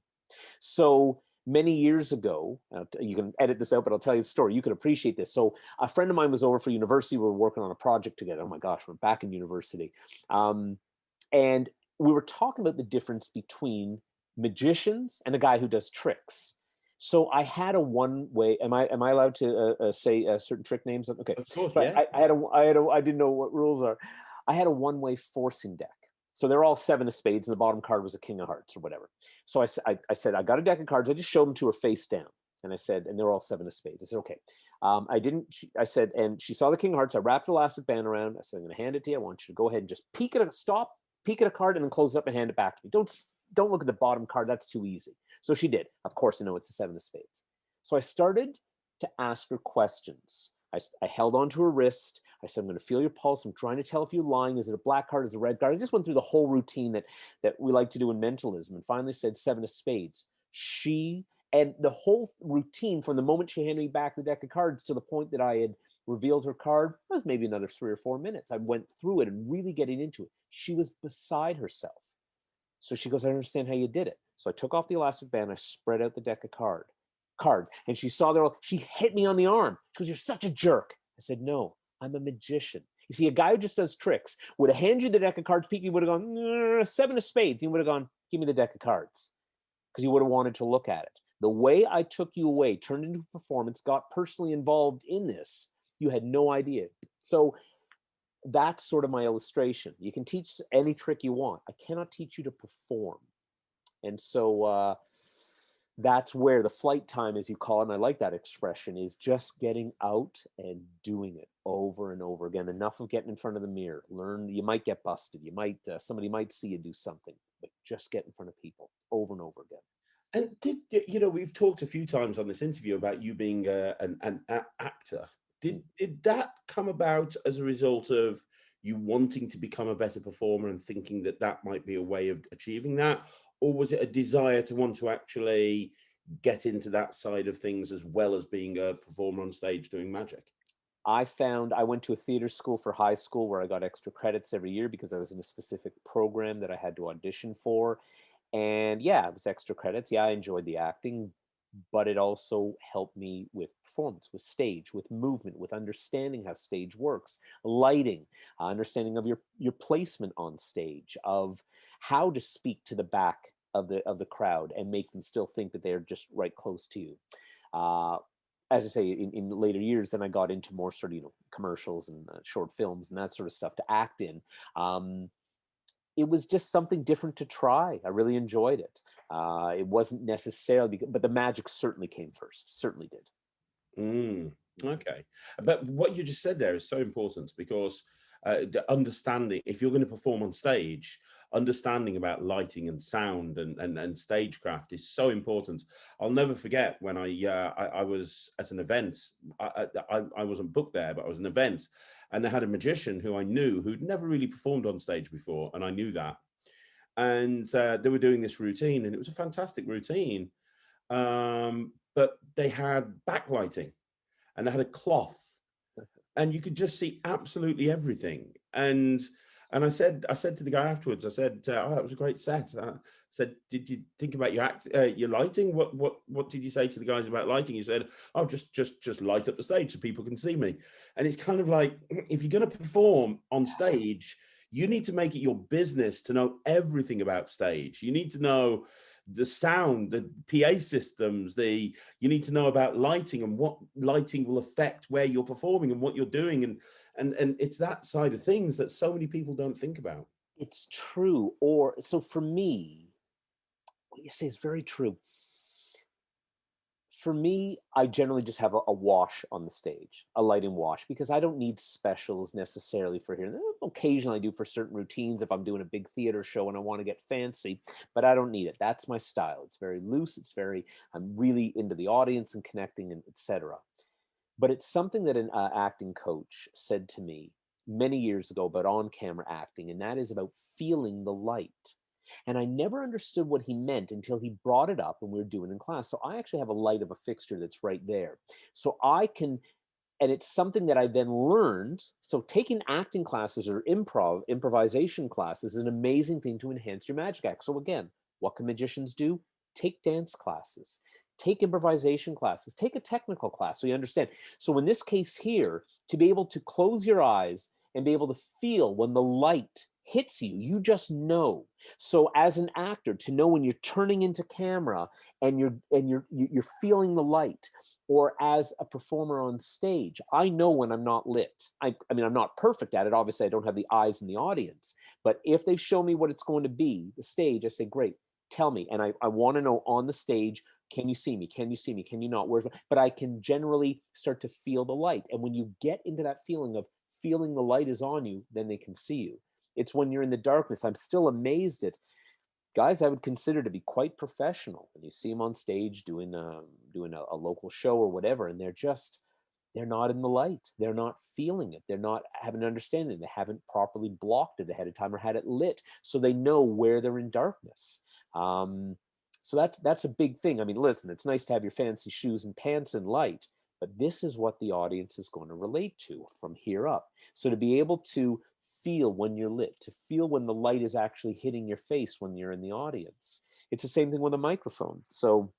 So many years ago, you can edit this out, but I'll tell you the story. You can appreciate this. So a friend of mine was over for university. We were working on a project together. Oh my gosh, we're back in university. And we were talking about the difference between magicians and a guy who does tricks. So I had a one way. Am I allowed to say certain trick names? Okay. Of course, So yeah. I didn't know what rules are. I had a one way forcing deck. So they're all seven of spades, and the bottom card was a king of hearts or whatever. So I said I got a deck of cards. I just showed them to her face down, and I said, and they're all seven of spades. I said, okay. I didn't. I said, and she saw the king of hearts. I wrapped an elastic band around. I said, I'm going to hand it to you. I want you to go ahead and just peek at a card, and then close it up and hand it back to me. Don't look at the bottom card. That's too easy. So she did. Of course, I know it's a seven of spades. So I started to ask her questions. I held onto her wrist. I said, I'm going to feel your pulse. I'm trying to tell if you're lying. Is it a black card? Is it a red card? I just went through the whole routine that we like to do in mentalism, and finally said seven of spades. And the whole routine from the moment she handed me back the deck of cards to the point that I had revealed her card was maybe another 3 or 4 minutes. I went through it and really getting into it. She was beside herself. So she goes, I understand how you did it. So I took off the elastic band. I spread out the deck of cards. And she saw there. She hit me on the arm. She goes, you're such a jerk. I said, no, I'm a magician. You see, a guy who just does tricks would have handed you the deck of cards. Pete, you would have gone, seven of spades. You would have gone, give me the deck of cards. Because you would have wanted to look at it. The way I took you away, turned into a performance, got personally involved in this, you had no idea. So that's sort of my illustration. You can teach any trick you want. I cannot teach you to perform. And so that's where the flight time, as you call it, and I like that expression, is just getting out and doing it over and over again. Enough of getting in front of the mirror. Learn, you might get busted. You might, somebody might see you do something, but just get in front of people over and over again. And we've talked a few times on this interview about you being an actor. Did that come about as a result of you wanting to become a better performer and thinking that might be a way of achieving that? Or was it a desire to want to actually get into that side of things as well as being a performer on stage doing magic? I went to a theater school for high school where I got extra credits every year because I was in a specific program that I had to audition for. And yeah, it was extra credits. Yeah, I enjoyed the acting, but it also helped me with performance, with stage, with movement, with understanding how stage works, lighting, understanding of your placement on stage, of how to speak to the back of the crowd and make them still think that they're just right close to you. Uh, as I say, in later years, then I got into more sort of commercials and short films and that sort of stuff to act in. It was just something different to try. I really enjoyed it. It wasn't necessarily, but the magic certainly came first. Certainly did. Okay. But what you just said there is so important because the understanding, if you're going to perform on stage, understanding about lighting and sound and stagecraft is so important. I'll never forget when I was at an event. I wasn't booked there, but I was at an event, and they had a magician who I knew who'd never really performed on stage before, and I knew that. And they were doing this routine, and it was a fantastic routine. But they had backlighting. and they had a cloth, and you could just see absolutely everything. And I said to the guy afterwards, I said, "Oh, that was a great set." I said, "Did you think about your lighting? What did you say to the guys about lighting?" He said, "Oh, just light up the stage so people can see me." And it's kind of like, if you're going to perform on stage, you need to make it your business to know everything about stage. You need to know the sound, the PA systems, you need to know about lighting and what lighting will affect where you're performing and what you're doing. And it's that side of things that so many people don't think about. It's true. Or so for me, what you say is very true. For me, I generally just have a wash on the stage, a lighting wash, because I don't need specials necessarily for here. Occasionally I do for certain routines if I'm doing a big theater show and I want to get fancy, but I don't need it. That's my style. It's very loose. I'm really into the audience and connecting and etc. But it's something that an acting coach said to me many years ago about on-camera acting, and that is about feeling the light. And I never understood what he meant until he brought it up and we were doing it in class. So I actually have a light of a fixture that's right there. So I can, and it's something that I then learned. So taking acting classes or improvisation classes is an amazing thing to enhance your magic act. So again, what can magicians do? Take dance classes, take improvisation classes, take a technical class so you understand. So in this case here, to be able to close your eyes and be able to feel when the light hits you, you just know. So as an actor, to know when you're turning into camera and you're feeling the light, or as a performer on stage, I know when I'm not lit. I mean, I'm not perfect at it. Obviously, I don't have the eyes in the audience. But if they show me what it's going to be, the stage, I say, great, tell me. And I want to know on the stage, can you see me? Can you see me? Can you not? But I can generally start to feel the light. And when you get into that feeling of feeling the light is on you, then they can see you. It's when you're in the darkness. I'm still amazed at guys I would consider to be quite professional. And you see them on stage doing a local show or whatever, and they're not in the light. They're not feeling it. They're not having an understanding. They haven't properly blocked it ahead of time or had it lit, so they know where they're in darkness. So that's a big thing. I mean, listen, it's nice to have your fancy shoes and pants and light, but this is what the audience is going to relate to from here up. So to be able to feel when you're lit, to feel when the light is actually hitting your face when you're in the audience. It's the same thing with a microphone. So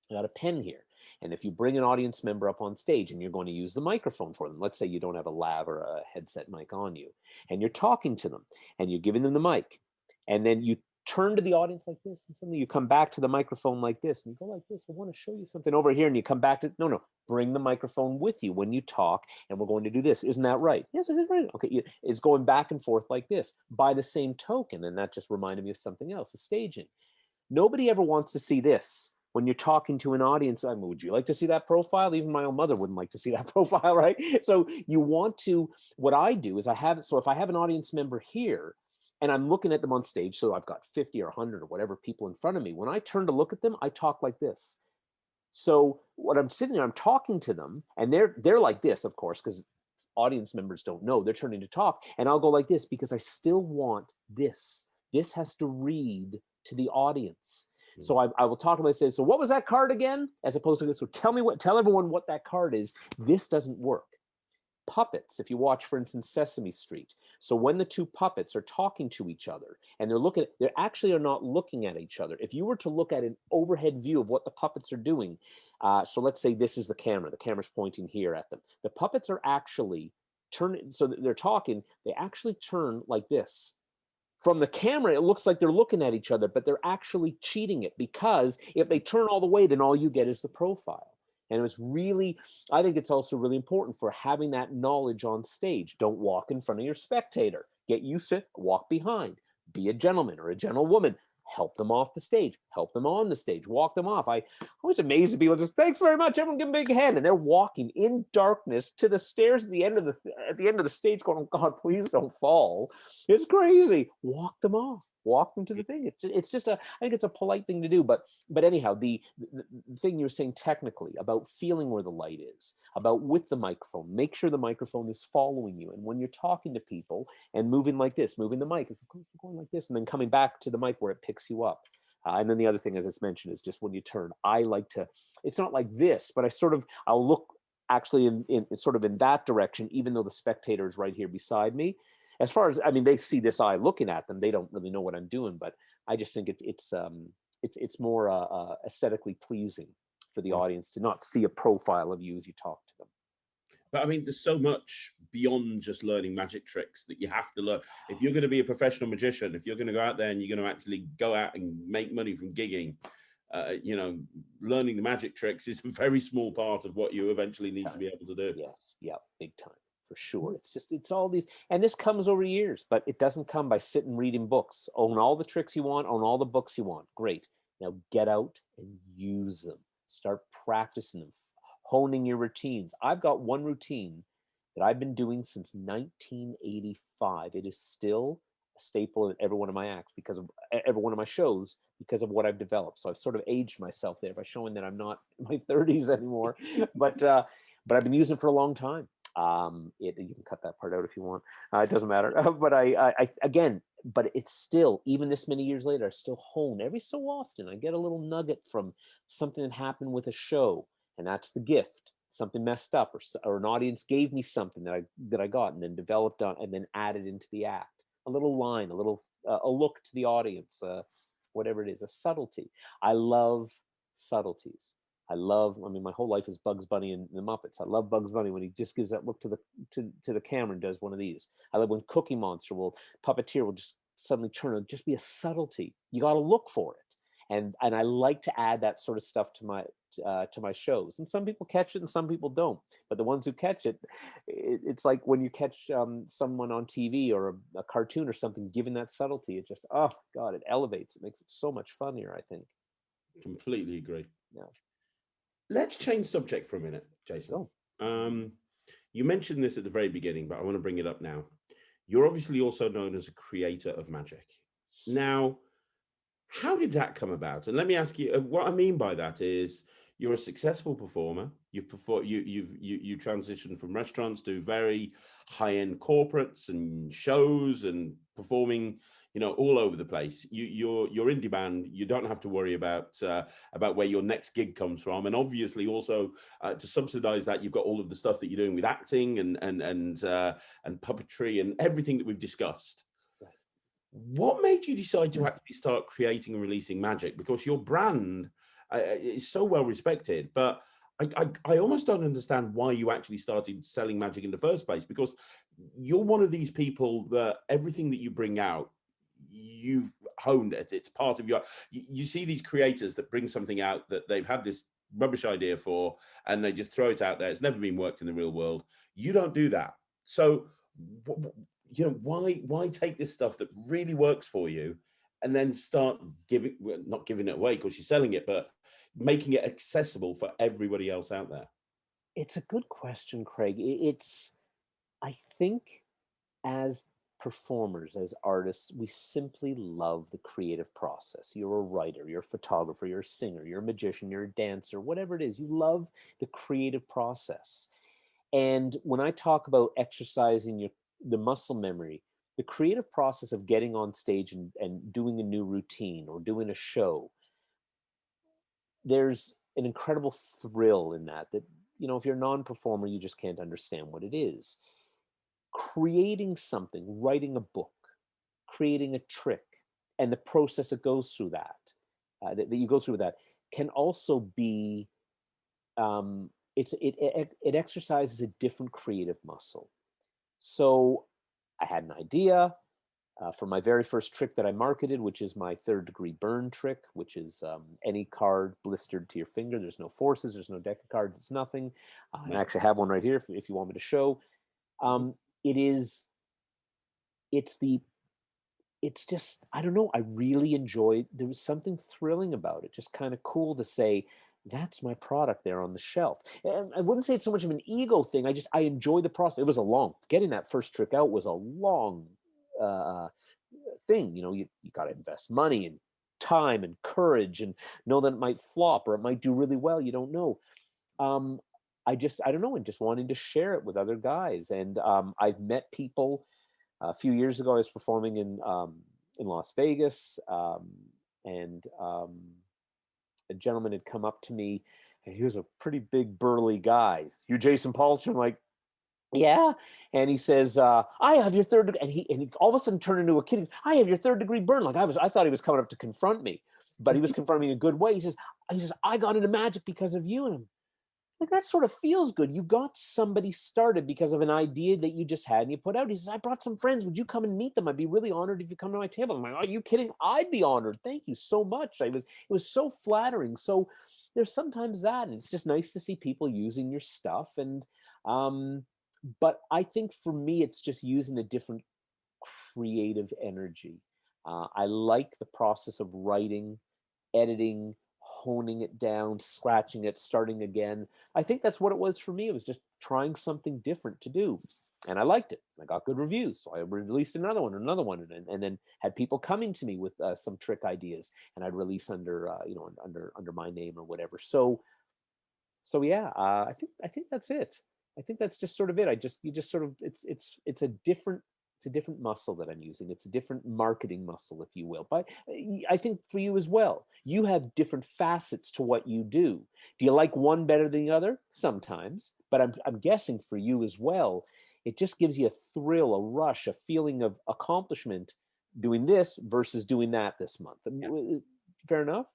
I got a pen here. And if you bring an audience member up on stage and you're going to use the microphone for them, let's say you don't have a lav or a headset mic on you, and you're talking to them and you're giving them the mic, and then you turn to the audience like this, and suddenly you come back to the microphone like this, and you go like this, I want to show you something over here, and you come back to, no, bring the microphone with you when you talk, and we're going to do this. Isn't that right? Yes, it is right. Okay, it's going back and forth like this. By the same token, and that just reminded me of something else, the staging. Nobody ever wants to see this. When you're talking to an audience, I mean, would you like to see that profile? Even my own mother wouldn't like to see that profile, right? So you want to, what I do is so if I have an audience member here and I'm looking at them on stage, so I've got 50 or 100 or whatever people in front of me, when I turn to look at them, I talk like this. So what I'm sitting there, I'm talking to them, and they're like this, of course, because audience members don't know, they're turning to talk, and I'll go like this because I still want this. This has to read to the audience. So I will talk about it, say, so what was that card again? As opposed to, so tell everyone what that card is. This doesn't work. Puppets, if you watch, for instance, Sesame Street. So when the two puppets are talking to each other and they actually are not looking at each other. If you were to look at an overhead view of what the puppets are doing, so let's say this is the camera's pointing here at them. The puppets are actually turning, so they're talking, they actually turn like this. From the camera, it looks like they're looking at each other, but they're actually cheating it, because if they turn all the way, then all you get is the profile. And I think it's also really important for having that knowledge on stage. Don't walk in front of your spectator. Get used to walk behind. Be a gentleman or a gentlewoman. Help them off the stage. Help them on the stage. Walk them off. I was amazed at people just, thanks very much, everyone give them a big hand. And they're walking in darkness to the stairs at the end of the stage going, oh God, please don't fall. It's crazy. Walk them off. Walk them to the thing. It's just I think it's a polite thing to do. But anyhow, the thing you're saying technically about feeling where the light is, about with the microphone, make sure the microphone is following you. And when you're talking to people and moving like this, moving the mic, it's going like this, and then coming back to the mic where it picks you up. And then the other thing, as I mentioned, is just when you turn, I like to, it's not like this, but I'll look actually in sort of in that direction, even though the spectator is right here beside me. As far as, I mean, they see this eye looking at them, they don't really know what I'm doing, but I just think it's more aesthetically pleasing for the audience to not see a profile of you as you talk to them. But I mean, there's so much beyond just learning magic tricks that you have to learn. If you're going to be a professional magician, if you're going to go out there and you're going to actually go out and make money from gigging, you know, learning the magic tricks is a very small part of what you eventually need to be able to do. Yes, yeah, big time for sure. It's all these, and this comes over years, but it doesn't come by sitting reading books. Own all the tricks you want, own all the books you want. Great. Now get out and use them. Start practicing them, honing your routines. I've got one routine that I've been doing since 1985. It is still a staple in every one of my acts, because of every one of my shows, because of what I've developed. So I've sort of aged myself there by showing that I'm not in my 30s anymore. But I've been using it for a long time. You can cut that part out if you want. It doesn't matter. But I again, but it's still, even this many years later, I still hone every so often. I get a little nugget from something that happened with a show, and that's the gift. Something messed up, or an audience gave me something that I got and then developed on and then added into the act. A little line, a little a look to the audience, whatever it is, a subtlety. I love subtleties. I mean, my whole life is Bugs Bunny and the Muppets. I love Bugs Bunny when he just gives that look to the camera and does one of these. I love when Cookie Monster Puppeteer will just suddenly turn and just be a subtlety. You got to look for it. And I like to add that sort of stuff to my shows. And some people catch it and some people don't. But the ones who catch it, it's like when you catch someone on TV or a cartoon or something, given that subtlety, it just, oh God, it elevates. It makes it so much funnier, I think. Completely agree. Yeah. Let's change subject for a minute, Jason. You mentioned this at the very beginning, but I want to bring it up now. You're obviously also known as a creator of magic. Now, how did that come about? And let me ask you, what I mean by that is you're a successful performer. You've performed, you transitioned from restaurants to very high-end corporates and shows and performing, you know, all over the place. You're in demand. You don't have to worry about where your next gig comes from. And obviously, also to subsidize that, you've got all of the stuff that you're doing with acting and puppetry and everything that we've discussed. What made you decide to actually start creating and releasing magic? Because your brand is so well respected, but I almost don't understand why you actually started selling magic in the first place, because you're one of these people that everything that you bring out, you've honed it. It's part of you see these creators that bring something out that they've had this rubbish idea for, and they just throw it out there. It's never been worked in the real world. You don't do that. So you know, why take this stuff that really works for you and then start not giving it away because you're selling it, but making it accessible for everybody else out there? It's a good question, Craig. I think as performers, as artists, we simply love the creative process. You're a writer, you're a photographer, you're a singer, you're a magician, you're a dancer, whatever it is, you love the creative process. And when I talk about exercising the muscle memory, the creative process of getting on stage and doing a new routine or doing a show, there's an incredible thrill in that, you know, if you're a non-performer, you just can't understand what it is. Creating something, writing a book, creating a trick, and the process that goes through that you go through that can also be it exercises a different creative muscle. So I had an idea for my very first trick that I marketed, which is my third-degree burn trick, which is any card blistered to your finger. There's no forces, there's no deck of cards, it's nothing. I actually have one right here if you want me to show. It's just, I don't know, I really enjoyed, there was something thrilling about it, just kind of cool to say, that's my product there on the shelf. And I wouldn't say it's so much of an ego thing. I enjoy the process. It was getting that first trick out was a long thing. You know, you got to invest money and time and courage and know that it might flop or it might do really well. You don't know. I don't know, and just wanting to share it with other guys. And I've met people. A few years ago, I was performing in Las Vegas, and a gentleman had come up to me And he was a pretty big burly guy. "You Jason Palter?" I'm like, "Yeah." And he says, "I have your third degree," and he all of a sudden turned into a kid. "I have your third degree burn." Like I thought he was coming up to confront me, but he was confronting me in a good way. He says, "I got into magic because of you." And I'm like, that sort of feels good. You got somebody started because of an idea that you just had and you put out. He says, "I brought some friends. Would you come and meet them? I'd be really honored if you come to my table." I'm like, "Are you kidding? I'd be honored. Thank you so much." It was so flattering. So there's sometimes that, and it's just nice to see people using your stuff. And um, but I think for me, it's just using a different creative energy. I like the process of writing, editing, honing it down, scratching it, starting again. I think that's what it was for me. It was just trying something different to do. And I liked it. I got good reviews. So I released another one, and then had people coming to me with some trick ideas, and I'd release under, under my name or whatever. So yeah, I think that's it. I think that's just sort of it. You just sort of, it's a different muscle that I'm using. It's a different marketing muscle, if you will. But I think for you as well, you have different facets to what you do. Do you like one better than the other? Sometimes, but I'm guessing for you as well, it just gives you a thrill, a rush, a feeling of accomplishment doing this versus doing that this month. Yeah. Fair enough?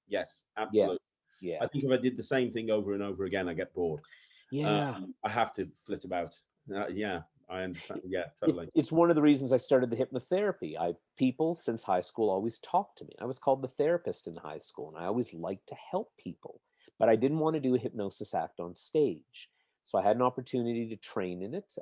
Yes, Yeah. absolutely. Yeah. I think if I did the same thing over and over again, I get bored. Yeah. I have to flit about. Yeah, I understand. Yeah, totally. It's one of the reasons I started the hypnotherapy. People since high school always talked to me. I was called the therapist in high school, and I always liked to help people, but I didn't want to do a hypnosis act on stage. So I had an opportunity to train in it,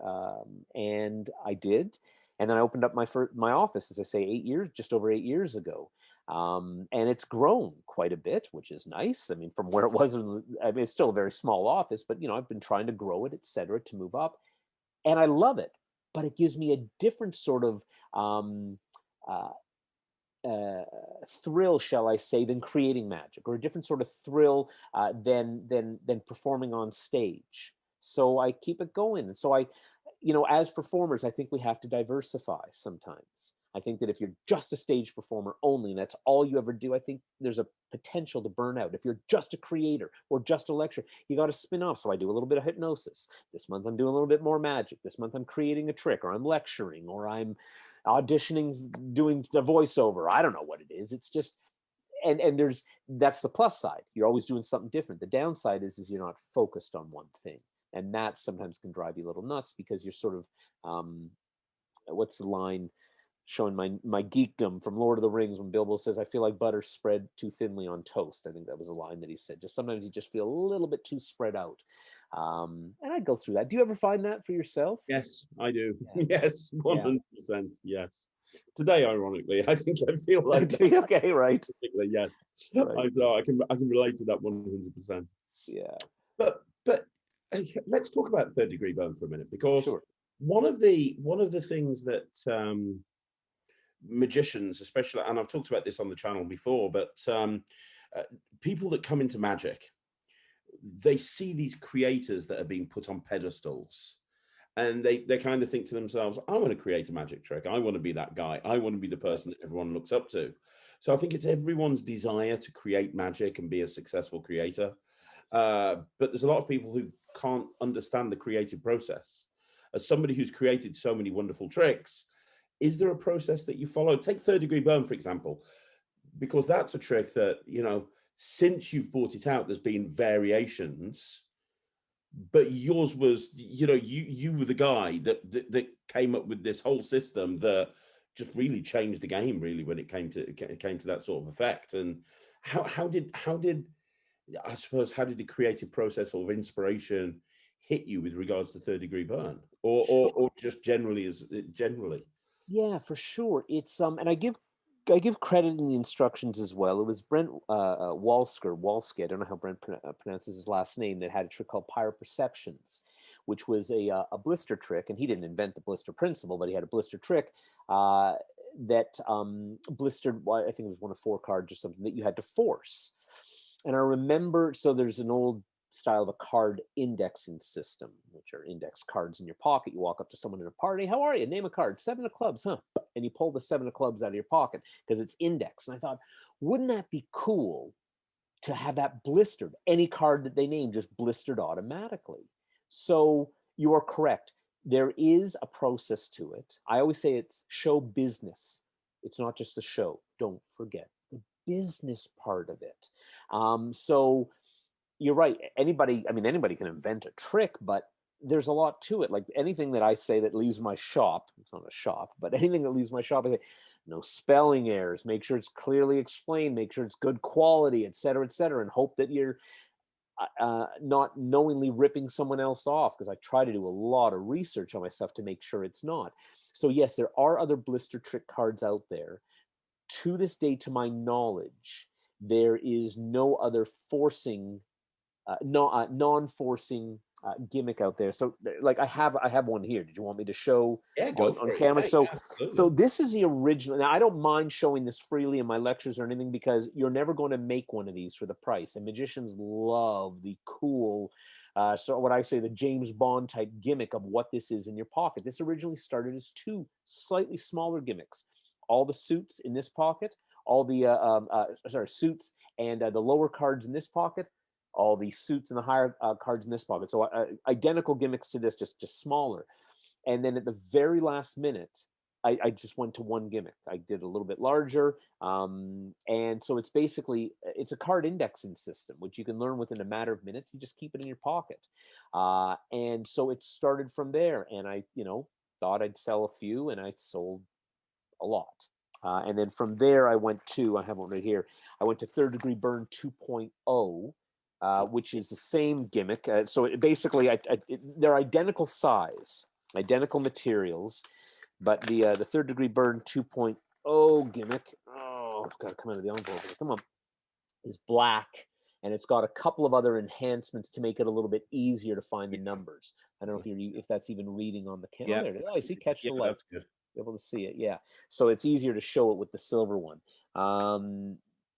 and I did. And then I opened up my office, as I say, just over 8 years ago. And it's grown quite a bit, which is nice. I mean, from where it was, it's still a very small office, but I've been trying to grow it, et cetera, to move up, and I love it. But it gives me a different sort of um, uh, thrill, shall I say, than creating magic, or a different sort of thrill than performing on stage. So I keep it going. And so as performers, I think we have to diversify sometimes. I think that if you're just a stage performer only, and that's all you ever do, I think there's a potential to burn out. If you're just a creator or just a lecturer, you got to spin off. So I do a little bit of hypnosis. This month I'm doing a little bit more magic. This month I'm creating a trick, or I'm lecturing, or I'm auditioning, doing the voiceover. I don't know what it is. It's just, and that's the plus side. You're always doing something different. The downside is you're not focused on one thing, and that sometimes can drive you a little nuts, because you're sort of, what's the line, showing my geekdom from Lord of the Rings, when Bilbo says, "I feel like butter spread too thinly on toast." I think that was a line that he said. Just sometimes you just feel a little bit too spread out. And I go through that. Do you ever find that for yourself? Yes, I do. Yeah. Yes, Yeah. 100%. Yes. Today, ironically, I think I feel like that. Okay, right. Particularly, yes. Right. I can relate to that 100%. Yeah. But let's talk about third degree burn for a minute, because Sure. one of the things that magicians, especially, and I've talked about this on the channel before, but uh, people that come into magic, they see these creators that are being put on pedestals, and they kind of think to themselves, "I want to create a magic trick. I want to be that guy. I want to be the person that everyone looks up to." So I think it's everyone's desire to create magic and be a successful creator. But there's a lot of people who can't understand the creative process. As somebody who's created so many wonderful tricks, is there a process that you follow? Take third degree burn, for example, because that's a trick that, since you've brought it out, there's been variations, but yours was, you were the guy that came up with this whole system that just really changed the game, really, when it came to that sort of effect. And how did I suppose, how did the creative process or inspiration hit you with regards to third degree burn, or just generally? Yeah, for sure. It's and I give credit in the instructions as well. It was Brent Walsky. I don't know how Brent pronounces his last name. That had a trick called Pyroperceptions, which was a blister trick, and he didn't invent the blister principle, but he had a blister trick that blistered. I think it was one of 4 cards or something that you had to force. And I remember, so there's an old style of a card indexing system, which are index cards in your pocket. You walk up to someone in a party, "How are you? Name a card." "7 of clubs," huh? And you pull the 7 of clubs out of your pocket because it's indexed. And I thought, wouldn't that be cool to have that blistered. Any card that they name just blistered automatically. So you are correct. There is a process to it. I always say it's show business. It's not just a show. Don't forget the business part of it. So you're right. Anybody can invent a trick, but there's a lot to it. Like anything that I say that leaves my shop, it's not a shop, but anything that leaves my shop, I say, no spelling errors, make sure it's clearly explained, make sure it's good quality, et cetera, and hope that you're not knowingly ripping someone else off, because I try to do a lot of research on my stuff to make sure it's not. So yes, there are other blister trick cards out there. To this day, to my knowledge, there is no other forcing non-forcing gimmick out there. So like I have one here. Did you want me to show go on for it. camera? Yeah, So absolutely. this is the original. Now I don't mind showing this freely in my lectures or anything, because you're never going to make one of these for the price. And magicians love the cool, so what I say, the James Bond type gimmick of what this is in your pocket. This originally started as two slightly smaller gimmicks. All the suits in this pocket, all the suits and the lower cards in this pocket, all the suits and the higher cards in this pocket. So identical gimmicks to this, just smaller. And then at the very last minute, I just went to one gimmick. I did a little bit larger. And so it's basically, it's a card indexing system, which you can learn within a matter of minutes. You just keep it in your pocket. And so it started from there. And I, thought I'd sell a few, and I sold a lot. And then from there, I have one right here. I went to Third Degree Burn 2.0. Which is the same gimmick. So basically, they're identical size, identical materials, but the Third Degree Burn 2.0 gimmick, oh, got to come out of the envelope. Come on, is black, and it's got a couple of other enhancements to make it a little bit easier to find the numbers. I don't know if that's even reading on the camera. Yeah. Oh, there it is. Oh, I see. Catch the light. That's good. Be able to see it. Yeah. So it's easier to show it with the silver one.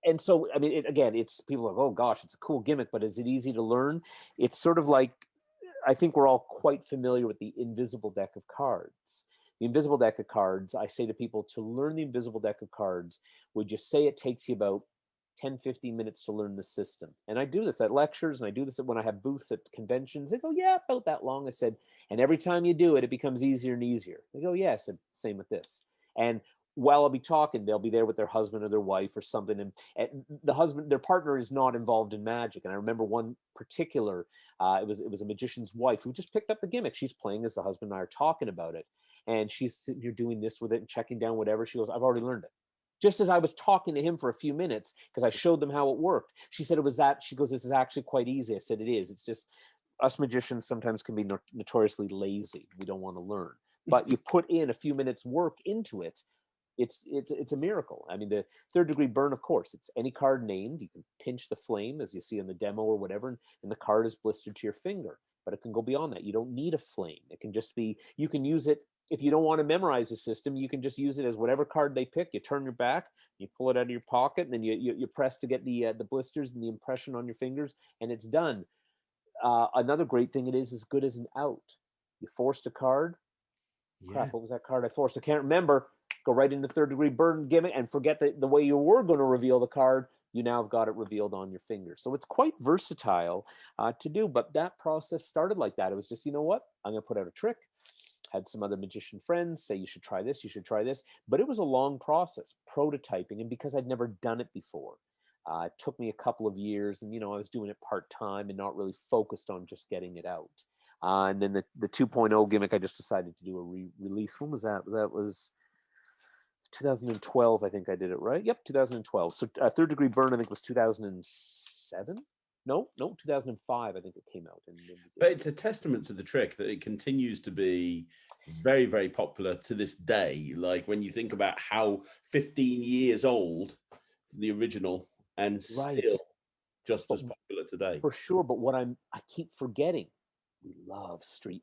And so, I mean, it's people are like, oh gosh, it's a cool gimmick, but is it easy to learn? It's sort of like, I think we're all quite familiar with the invisible deck of cards. The invisible deck of cards, I say to people, to learn the invisible deck of cards, would you say it takes you about 10, 15 minutes to learn the system? And I do this at lectures, and I do this when I have booths at conventions. They go, yeah, about that long. I said, and every time you do it, it becomes easier and easier. They go, yeah. I said, same with this. And while I'll be talking, they'll be there with their husband or their wife or something, and the husband, their partner, is not involved in magic. And I remember one particular, it was a magician's wife who just picked up the gimmick. She's playing as the husband and I are talking about it, and she's sitting here doing this with it and checking down whatever. She goes, I've already learned it. Just as I was talking to him for a few minutes, because I showed them how it worked. She said it was that. She goes, this is actually quite easy. I said, it is. It's just us magicians sometimes can be notoriously lazy. We don't want to learn. But you put in a few minutes work into it, it's a miracle. I mean, the Third Degree Burn, of course, it's any card named. You can pinch the flame, as you see in the demo or whatever, and the card is blistered to your finger. But it can go beyond that. You don't need a flame. It can just be, you can use it, if you don't want to memorize the system, you can just use it as whatever card they pick. You turn your back, you pull it out of your pocket, and then you press to get the blisters and the impression on your fingers, and it's done. Another great thing it is good as an out. You forced a card. Crap, what was that card I forced? I can't remember. Go right into Third Degree Burn gimmick and forget the way you were going to reveal the card. You now have got it revealed on your finger. So it's quite versatile to do. But that process started like that. It was just, you know what? I'm going to put out a trick. Had some other magician friends say, you should try this, you should try this. But it was a long process, prototyping. And because I'd never done it before, it took me a couple of years. And, I was doing it part-time and not really focused on just getting it out. And then the 2.0 gimmick, I just decided to do a release. When was that? That was 2012, I think I did it, right? Yep, 2012. So Third Degree Burn, I think, was 2007. No, 2005, I think it came out. But it's a testament to the trick that it continues to be very, very popular to this day. Like when you think about how 15 years old, the original, and still just as popular today. For sure, but what I keep forgetting, we love street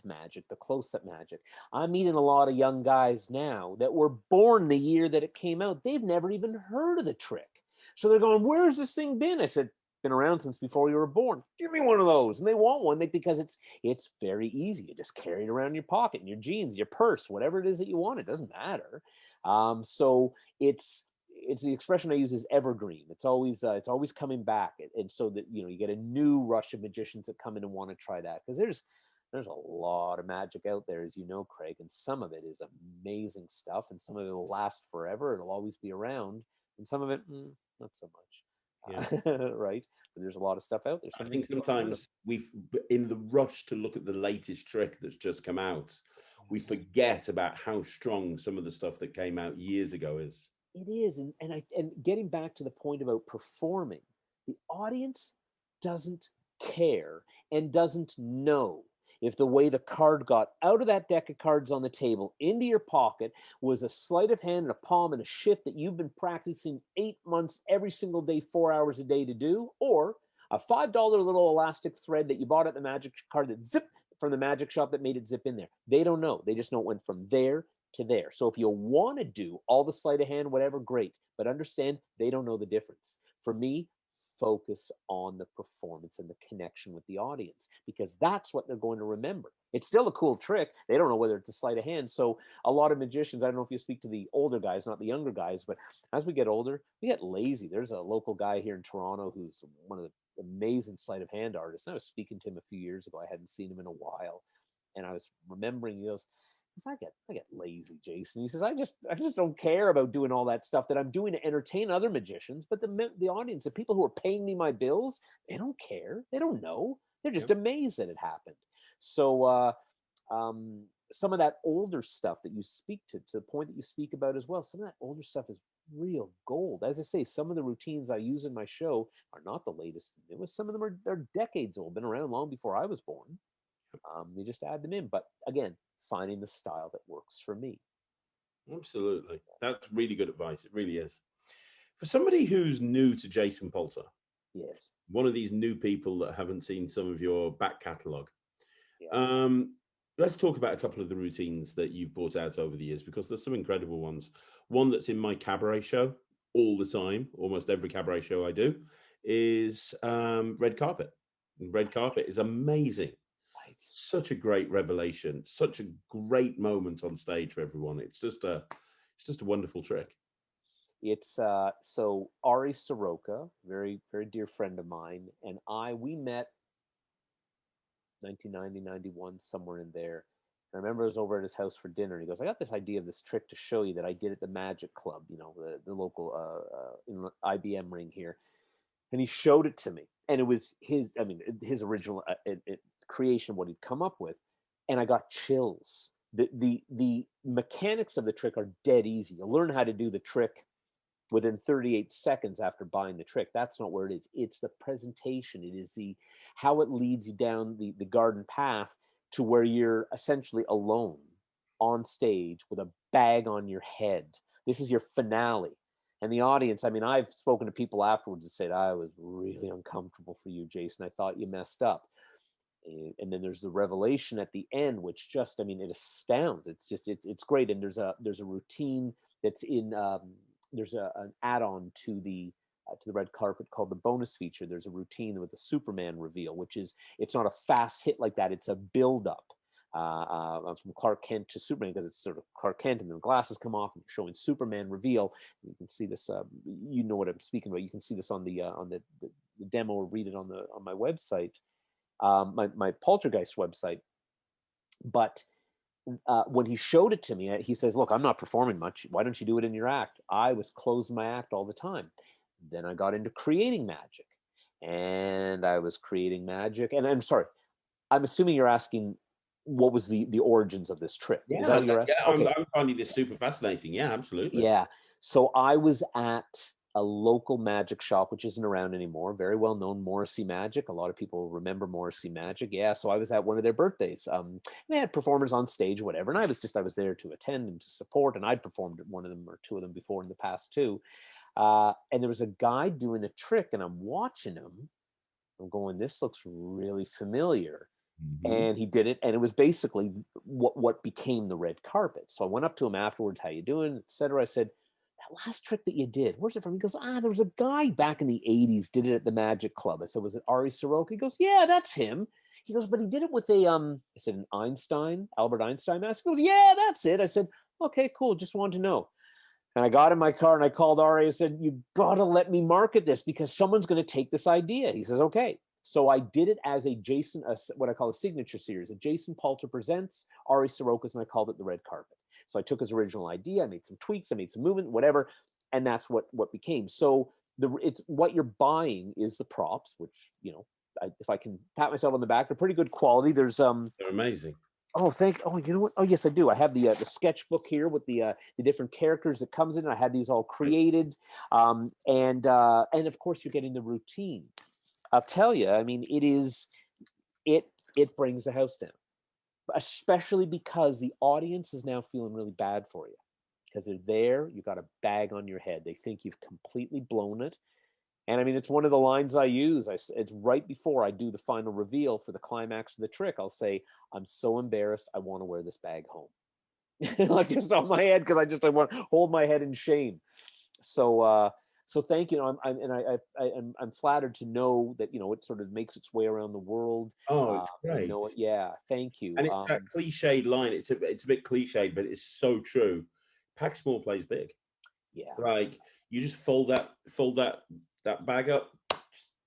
magic, the close-up magic. I'm meeting a lot of young guys now that were born the year that it came out. They've never even heard of the trick. So they're going, where's this thing been? I said, been around since before you were born. Give me one of those. And they want one because it's very easy. You just carry it around in your pocket, in your jeans, your purse, whatever it is that you want. It doesn't matter. So it's the expression I use is evergreen. It's always coming back, and so that you get a new rush of magicians that come in and want to try that, because there's a lot of magic out there, as you know, Craig, and some of it is amazing stuff, and some of it will last forever. It'll always be around, and some of it not so much. Yeah. Right? But there's a lot of stuff out there. I think sometimes in the rush to look at the latest trick that's just come out, we forget about how strong some of the stuff that came out years ago is. It is, and getting back to the point about performing, the audience doesn't care and doesn't know if the way the card got out of that deck of cards on the table into your pocket was a sleight of hand and a palm and a shift that you've been practicing 8 months every single day, 4 hours a day to do, or a $5 little elastic thread that you bought at the magic card that zipped from the magic shop that made it zip in there. They don't know. They just know it went from there to there. So if you want to do all the sleight of hand, whatever, great. But understand, they don't know the difference. For me, focus on the performance and the connection with the audience, because that's what they're going to remember. It's still a cool trick. They don't know whether it's a sleight of hand. So a lot of magicians, I don't know if you speak to the older guys, not the younger guys, but as we get older, we get lazy. There's a local guy here in Toronto who's one of the amazing sleight of hand artists. And I was speaking to him a few years ago. I hadn't seen him in a while. And I was remembering, he goes, I get lazy, Jason. He says, I just don't care about doing all that stuff that I'm doing to entertain other magicians. But the audience, the people who are paying me my bills, they don't care. They don't know. They're just amazed that it happened. So some of that older stuff that you speak to the point that you speak about as well, some of that older stuff is real gold. As I say, some of the routines I use in my show are not the latest. Some of them are decades old, been around long before I was born. You just add them in. But again, finding the style that works for me. Absolutely. That's really good advice. It really is. For somebody who's new to Jason Palter, yes, one of these new people that haven't seen some of your back catalogue, yeah. Let's talk about a couple of the routines that you've brought out over the years, because there's some incredible ones. One that's in my cabaret show all the time, almost every cabaret show I do, is red carpet. And red carpet is amazing. Such a great revelation, such a great moment on stage for everyone. It's just a wonderful trick. It's so Ari Soroka, very, very dear friend of mine, and we met 1990, 91, somewhere in there. I remember I was over at his house for dinner, and he goes, I got this idea of this trick to show you that I did at the Magic Club, the local IBM ring here. And he showed it to me. And it was his original creation, what he'd come up with. And I got chills. The mechanics of the trick are dead easy. You'll learn how to do the trick within 38 seconds after buying the trick. That's not where it is. It's the presentation. It is how it leads you down the garden path to where you're essentially alone on stage with a bag on your head. This is your finale. And the audience, I've spoken to people afterwards that said, I was really uncomfortable for you, Jason. I thought you messed up. And then there's the revelation at the end, which just, it astounds. It's great. And there's a routine that's in, there's an add-on to the red carpet called the bonus feature. There's a routine with the Superman reveal, which is, it's not a fast hit like that. It's a build-up. From Clark Kent to Superman, because it's sort of Clark Kent and then the glasses come off and showing Superman reveal. You can see this, you know what I'm speaking about. You can see this on the demo or read it on my website, my Poltergeist website. But when he showed it to me, he says, look, I'm not performing much. Why don't you do it in your act? I was closing my act all the time. Then I got into creating magic, and I was creating magic. And I'm sorry, I'm assuming you're asking, what was the origins of this trick? Yeah, is that what you're asking? Yeah, okay. I'm finding this super fascinating. Yeah, absolutely. Yeah. So I was at a local magic shop, which isn't around anymore, very well known, Morrissey Magic. A lot of people remember Morrissey Magic. Yeah. So I was at one of their birthdays. They had performers on stage, whatever. And I was there to attend and to support. And I'd performed at one of them or two of them before in the past too. And there was a guy doing a trick, and I'm watching him. I'm going, this looks really familiar. Mm-hmm. And he did it, and it was basically what became the red carpet. So I went up to him afterwards, how you doing, etc. I said, that last trick that you did, where's it from? He goes, there was a guy back in the 80s did it at the Magic Club. I said, was it Ari Soroka? He goes, yeah, that's him. He goes, but he did it with I said, an Albert Einstein mask? He goes, yeah, that's it. I said, okay, cool, just wanted to know. And I got in my car and I called Ari and said, "You got to let me market this because someone's going to take this idea." He says, "Okay." So I did it as a Jason, what I call a signature series, a Jason Palter presents Ari Sorokas, and I called it The Red Carpet. So I took his original idea, I made some tweaks, I made some movement, whatever, and that's what became. So it's what you're buying is the props, which, you know, if I can pat myself on the back, they're pretty good quality. There's They're amazing. Oh, you know what? Oh, yes, I do. I have the sketchbook here with the different characters that comes in. I had these all created, and of course you're getting the routine. I'll tell you. I mean, it brings the house down, especially because the audience is now feeling really bad for you because they're there. You got a bag on your head. They think you've completely blown it. And I mean, it's one of the lines I use. It's right before I do the final reveal for the climax of the trick. I'll say, "I'm so embarrassed. I want to wear this bag home." Like just on my head, because I want to hold my head in shame. So thank you. I'm flattered to know that, you know, it sort of makes its way around the world. Oh, it's And great. know it. Yeah, thank you. And it's that cliched line. It's a bit cliched, but it's so true. Pack small, plays big. Yeah. Like you just fold that bag up,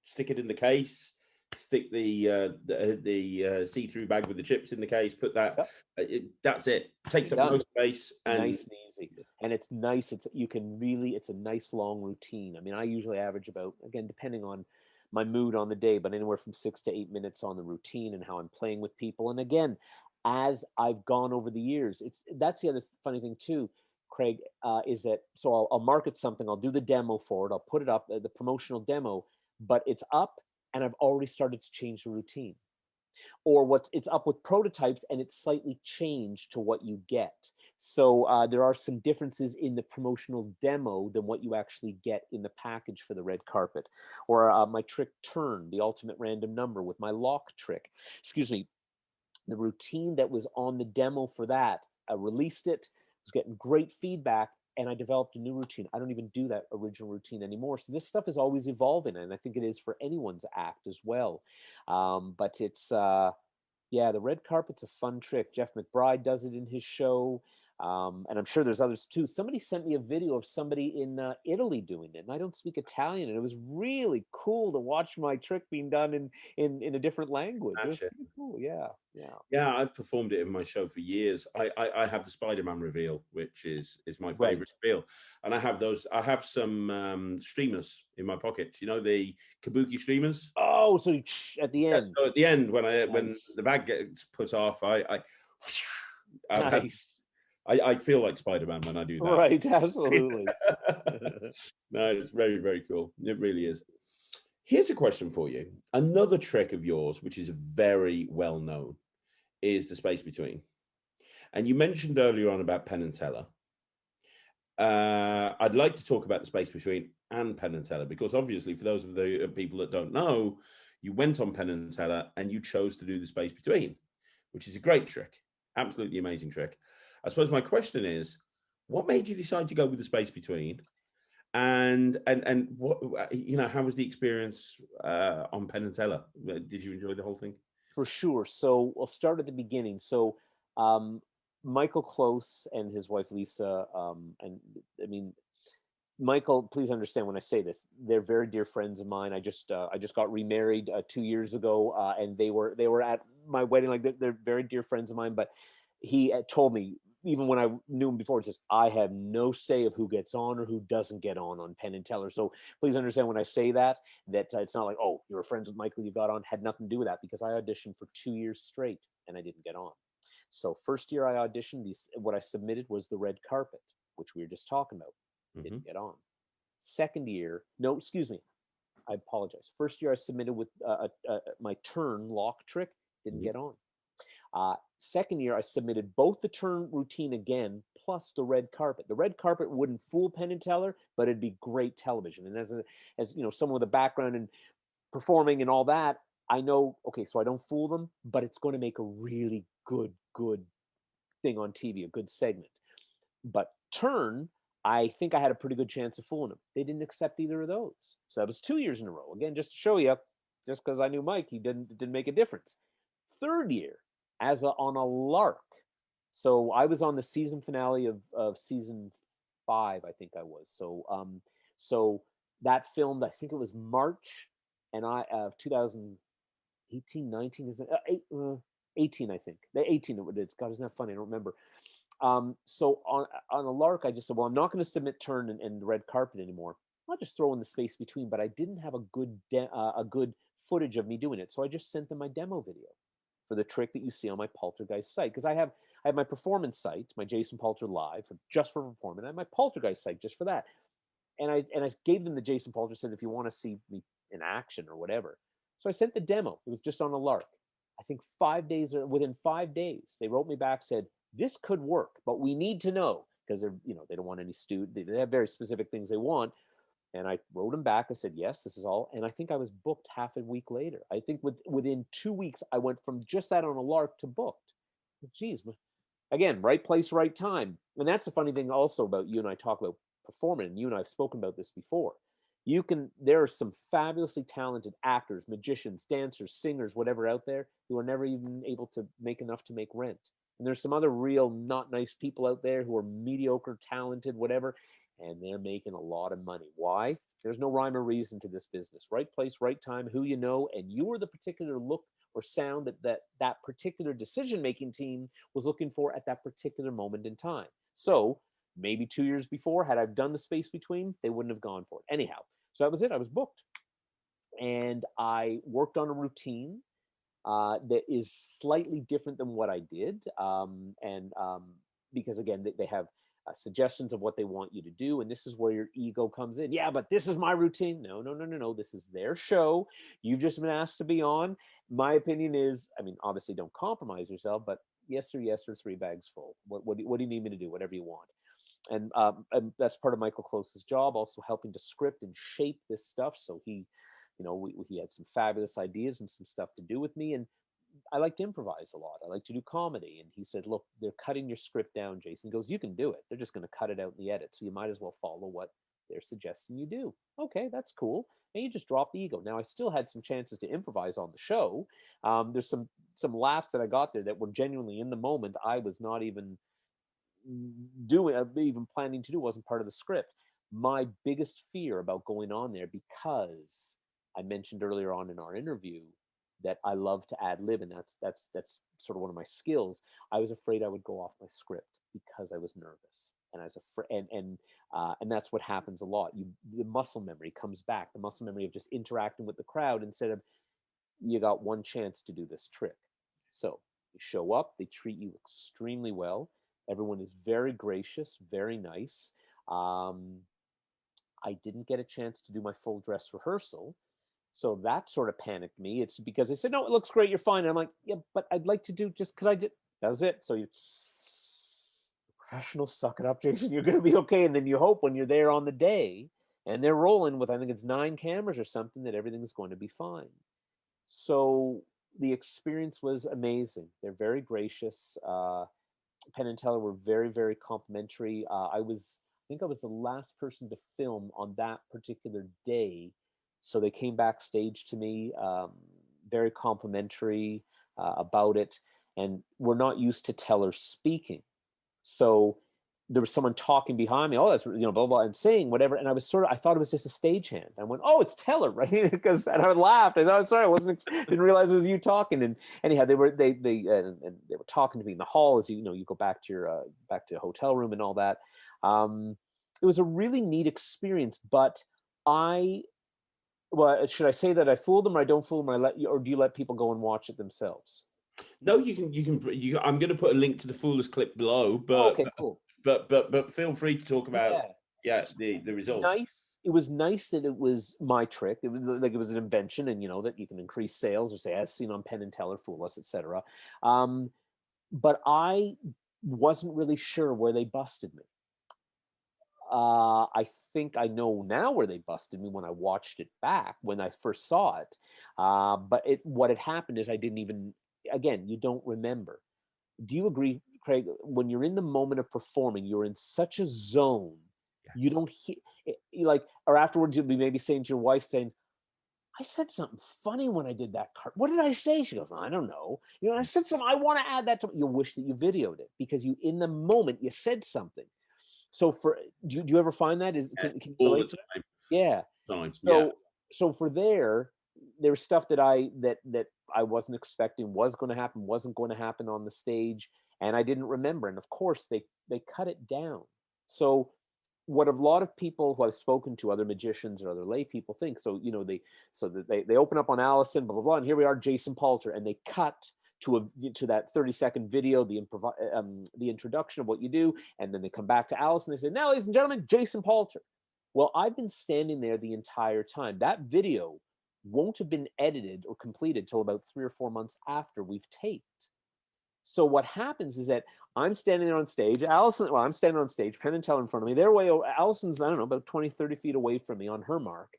stick it in the case, stick the see-through bag with the chips in the case, put that. Yep. That's it. Takes up no space, and nice and easy. And it's nice. It's a nice long routine. I mean, I usually average about, again, depending on my mood on the day, but anywhere from 6 to 8 minutes on the routine and how I'm playing with people. And again, as I've gone over the years, that's the other funny thing too, Craig, is that so I'll market something, I'll do the demo for it, I'll put it up, the promotional demo, but it's up and I've already started to change the routine. Or it's up with prototypes and it's slightly changed to what you get. So there are some differences in the promotional demo than what you actually get in the package for the red carpet. Or my trick turn, the ultimate random number with my lock trick. Excuse me. The routine that was on the demo for that, I released it, was getting great feedback, and I developed a new routine. I don't even do that original routine anymore. So this stuff is always evolving, and I think it is for anyone's act as well. But it's yeah, the red carpet's a fun trick. Jeff McBride does it in his show. And I'm sure there's others too. Somebody sent me a video of somebody in Italy doing it, and I don't speak Italian, and it was really cool to watch my trick being done in a different language. It was pretty cool. Yeah, yeah. Yeah, I've performed it in my show for years. I have the Spider-Man reveal, which is my favorite reveal, and I have some streamers in my pockets. You know, the kabuki streamers. Oh, so at the end. So at the end, when the bag gets put off, I feel like Spider-Man when I do that. Right, absolutely. No, it's very, very cool. It really is. Here's a question for you. Another trick of yours, which is very well known, is the space between. And you mentioned earlier on about Penn and Teller. I'd like to talk about the space between and Penn and Teller, because obviously for those of the people that don't know, you went on Penn and Teller and you chose to do the space between, which is a great trick. Absolutely amazing trick. I suppose my question is, what made you decide to go with the space between? And what, you know, how was the experience on Penn and Teller? Did you enjoy the whole thing? For sure. So we'll start at the beginning. So Michael Close and his wife Lisa, and I mean, Michael, please understand when I say this, they're very dear friends of mine. I just got remarried 2 years ago, and they were at my wedding. Like they're very dear friends of mine. But he told me, even when I knew him before, he says, "I have no say of who gets on or who doesn't get on Penn and Teller." So please understand when I say that it's not like, "Oh, you were friends with Michael, you got on." Had nothing to do with that, because I auditioned for 2 years straight and I didn't get on. So first year I auditioned, what I submitted was the red carpet, which we were just talking about. Didn't get on. Second year, no, excuse me, I apologize. First year I submitted with my turn lock trick, didn't get on. Second year, I submitted both the turn routine again, plus the red carpet. The red carpet wouldn't fool Penn and Teller, but it'd be great television. And as you know, someone with a background in performing and all that, I know, okay, so I don't fool them, but it's going to make a really good thing on TV, a good segment. But turn, I think I had a pretty good chance of fooling them. They didn't accept either of those. So that was 2 years in a row. Again, just to show you, just because I knew Mike, it didn't make a difference. Third year, on a lark. So I was on the season finale of season 5, I think I was. So that filmed, I think it was March, and 2018, 19, is it 18? I think the 18 it did. God, isn't that funny? I don't remember. So on a lark, I just said, well, I'm not going to submit turn and the red carpet anymore. I'll just throw in the space between. But I didn't have a good footage of me doing it, so I just sent them my demo video for the trick that you see on my Poltergeist site, because I have my performance site, my Jason Palter Live, just for performance. I have my Poltergeist site just for that. And I gave them the Jason Palter, said, if you want to see me in action or whatever. So I sent the demo. It was just on a lark. I think 5 days, or within 5 days, they wrote me back, said, this could work, but we need to know, because they're, they don't want any student. They have very specific things they want. And I wrote them back. I said, yes, this is all. And I think I was booked half a week later. I think within 2 weeks, I went from just that on a lark to booked. Geez, again, right place, right time. And that's the funny thing also about you and I talk about performing, and you and I have spoken about this before. There are some fabulously talented actors, magicians, dancers, singers, whatever out there who are never even able to make enough to make rent. And there's some other real not nice people out there who are mediocre, talented, whatever, and they're making a lot of money. Why? There's no rhyme or reason to this business. Right place, right time, who you know, and you are the particular look or sound that particular decision-making team was looking for at that particular moment in time. So maybe 2 years before, had I done the space between, they wouldn't have gone for it. Anyhow, so that was it. I was booked. And I worked on a routine that is slightly different than what I did. Because again, they have suggestions of what they want you to do. And this is where your ego comes in. Yeah, but this is my routine. No. This is their show. You've just been asked to be on. My opinion is, obviously don't compromise yourself, but yes or 3 bags full. What do you need me to do? Whatever you want. And that's part of Michael Close's job, also helping to script and shape this stuff. So he had some fabulous ideas and some stuff to do with me. And I like to improvise a lot. I like to do comedy. And he said, look, they're cutting your script down, Jason. He goes, you can do it. They're just going to cut it out in the edit. So you might as well follow what they're suggesting you do. Okay, that's cool. And you just drop the ego. Now, I still had some chances to improvise on the show. There's some laughs that I got there that were genuinely in the moment. I was not even planning to do, wasn't part of the script. My biggest fear about going on there, because I mentioned earlier on in our interview that I love to ad lib, and that's sort of one of my skills. I was afraid I would go off my script because I was nervous, and I was afraid, and that's what happens a lot. The muscle memory comes back, the muscle memory of just interacting with the crowd instead of, you got one chance to do this trick. So you show up, they treat you extremely well. Everyone is very gracious, very nice. I didn't get a chance to do my full dress rehearsal. So that sort of panicked me. It's because they said, no, it looks great, you're fine. And I'm like, yeah, but I'd like to do that was it. So professional, suck it up, Jason, you're going to be okay. And then you hope when you're there on the day and they're rolling with, I think it's 9 cameras or something, that everything's going to be fine. So the experience was amazing. They're very gracious. Penn and Teller were very, very complimentary. I think I was the last person to film on that particular day. So they came backstage to me, very complimentary about it. And we're not used to Teller speaking. So there was someone talking behind me, oh, that's, blah, blah, and saying whatever. And I thought it was just a stagehand. I went, oh, it's Teller, right? And I laughed. I said, oh, sorry, didn't realize it was you talking. And anyhow, they were talking to me in the hall as you go back to your back to the hotel room and all that. It was a really neat experience, but should I say that I fooled them or I don't fool them, or do you let people go and watch it themselves? No, you can. I'm going to put a link to the Fool Us clip below, but okay, cool. But feel free to talk about the results. Nice. It was nice that it was my trick. It was like it was an invention, and that you can increase sales, or say as seen on Penn and Teller Fool Us, etc. But I wasn't really sure where they busted me. I think I know now where they busted me when I watched it back when I first saw it. But what had happened is I didn't even. Again, you don't remember. Do you agree, Craig? When you're in the moment of performing, you're in such a zone. Yes. You don't hear, or afterwards you'll be maybe saying to your wife, saying, I said something funny when I did that card. What did I say? She goes, I don't know. I said something, I want to add that to. You wish that you videoed it because in the moment, you said something. So do you ever find that Yes, can you all the relate to that? time. Yeah. Yeah. So for there's stuff that I wasn't expecting was going to happen, wasn't going to happen on the stage, and I didn't remember. And of course, they cut it down. So what a lot of people who I've spoken to, other magicians or other lay people, think, so they open up on Allison, blah blah blah, and here we are, Jason Palter, and they cut to that 30-second video, the introduction of what you do, and then they come back to Allison. They say, now, ladies and gentlemen, Jason Palter. Well, I've been standing there the entire time. That video won't have been edited or completed till about 3 or 4 months after we've taped. So what happens is that I'm standing there on stage. I'm standing on stage, Penn and Teller in front of me. They're Allison's, I don't know, about 20, 30 feet away from me on her mark.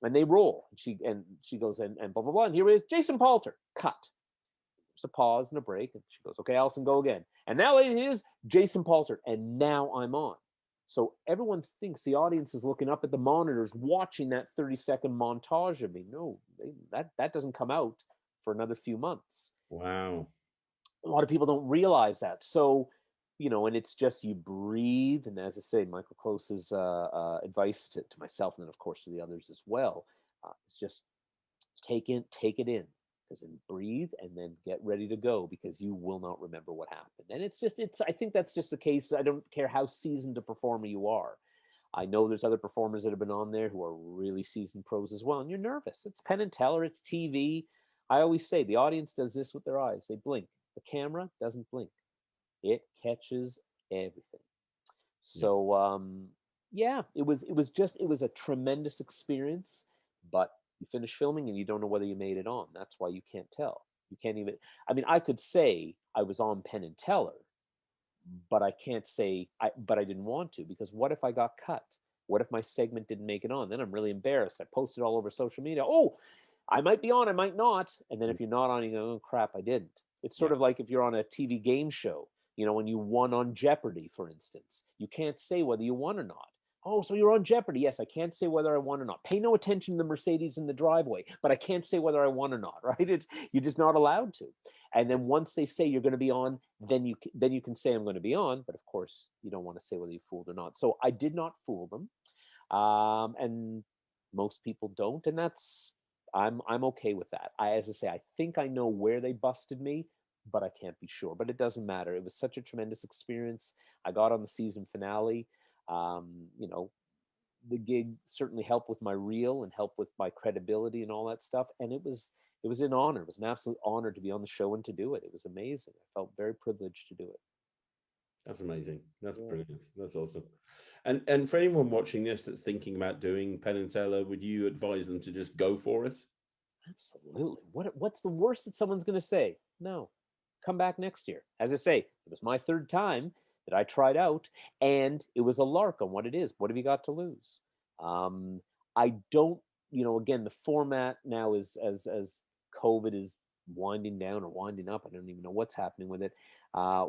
And they roll. She goes, and blah, blah, blah. And here is Jason Palter. Cut. There's a pause and a break. And she goes, okay, Allison, go again. And now, ladies, it is Jason Palter. And now I'm on. So everyone thinks the audience is looking up at the monitors, watching that 30-second montage of me. No, that doesn't come out for another few months. Wow. A lot of people don't realize that. So, and it's just, you breathe. And as I say, Michael Close's advice to myself, and then of course to the others as well, is just take it in, because then breathe and then get ready to go, because you will not remember what happened. And I think that's just the case. I don't care how seasoned a performer you are. I know there's other performers that have been on there who are really seasoned pros as well, and you're nervous. It's Penn and Teller, it's TV. I always say the audience does this with their eyes. They blink. The camera doesn't blink. It catches everything. So yeah, it was a tremendous experience, but you finish filming and you don't know whether you made it on. That's why you can't tell. You can't even, I mean, I could say I was on Penn and Teller, but I can't say but I didn't want to, because what if I got cut? What if my segment didn't make it on? Then I'm really embarrassed. I posted all over social media. Oh, I might be on, I might not. And then if you're not on, you go, oh crap, I didn't. It's sort of like if you're on a TV game show, when you won on Jeopardy, for instance, you can't say whether you won or not. Oh, so you're on Jeopardy. Yes, I can't say whether I won or not. Pay no attention to the Mercedes in the driveway, but I can't say whether I won or not, right? You're just not allowed to. And then once they say you're going to be on, then you can say I'm going to be on. But of course, you don't want to say whether you fooled or not. So I did not fool them. And most people don't. And I'm okay with that. As I say, I think I know where they busted me, but I can't be sure. But it doesn't matter. It was such a tremendous experience. I got on the season finale. The gig certainly helped with my reel and helped with my credibility and all that stuff. And it was an honor. It was an absolute honor to be on the show and to do it. It was amazing. I felt very privileged to do it. That's amazing. That's brilliant. That's awesome. And for anyone watching this that's thinking about doing Penn and Teller, would you advise them to just go for it? Absolutely. What's the worst that someone's going to say? No. Come back next year. As I say, it was my third time that I tried out, and it was a lark on what it is. What have you got to lose? I don't, again, the format now is as COVID is winding down or winding up. I don't even know what's happening with it.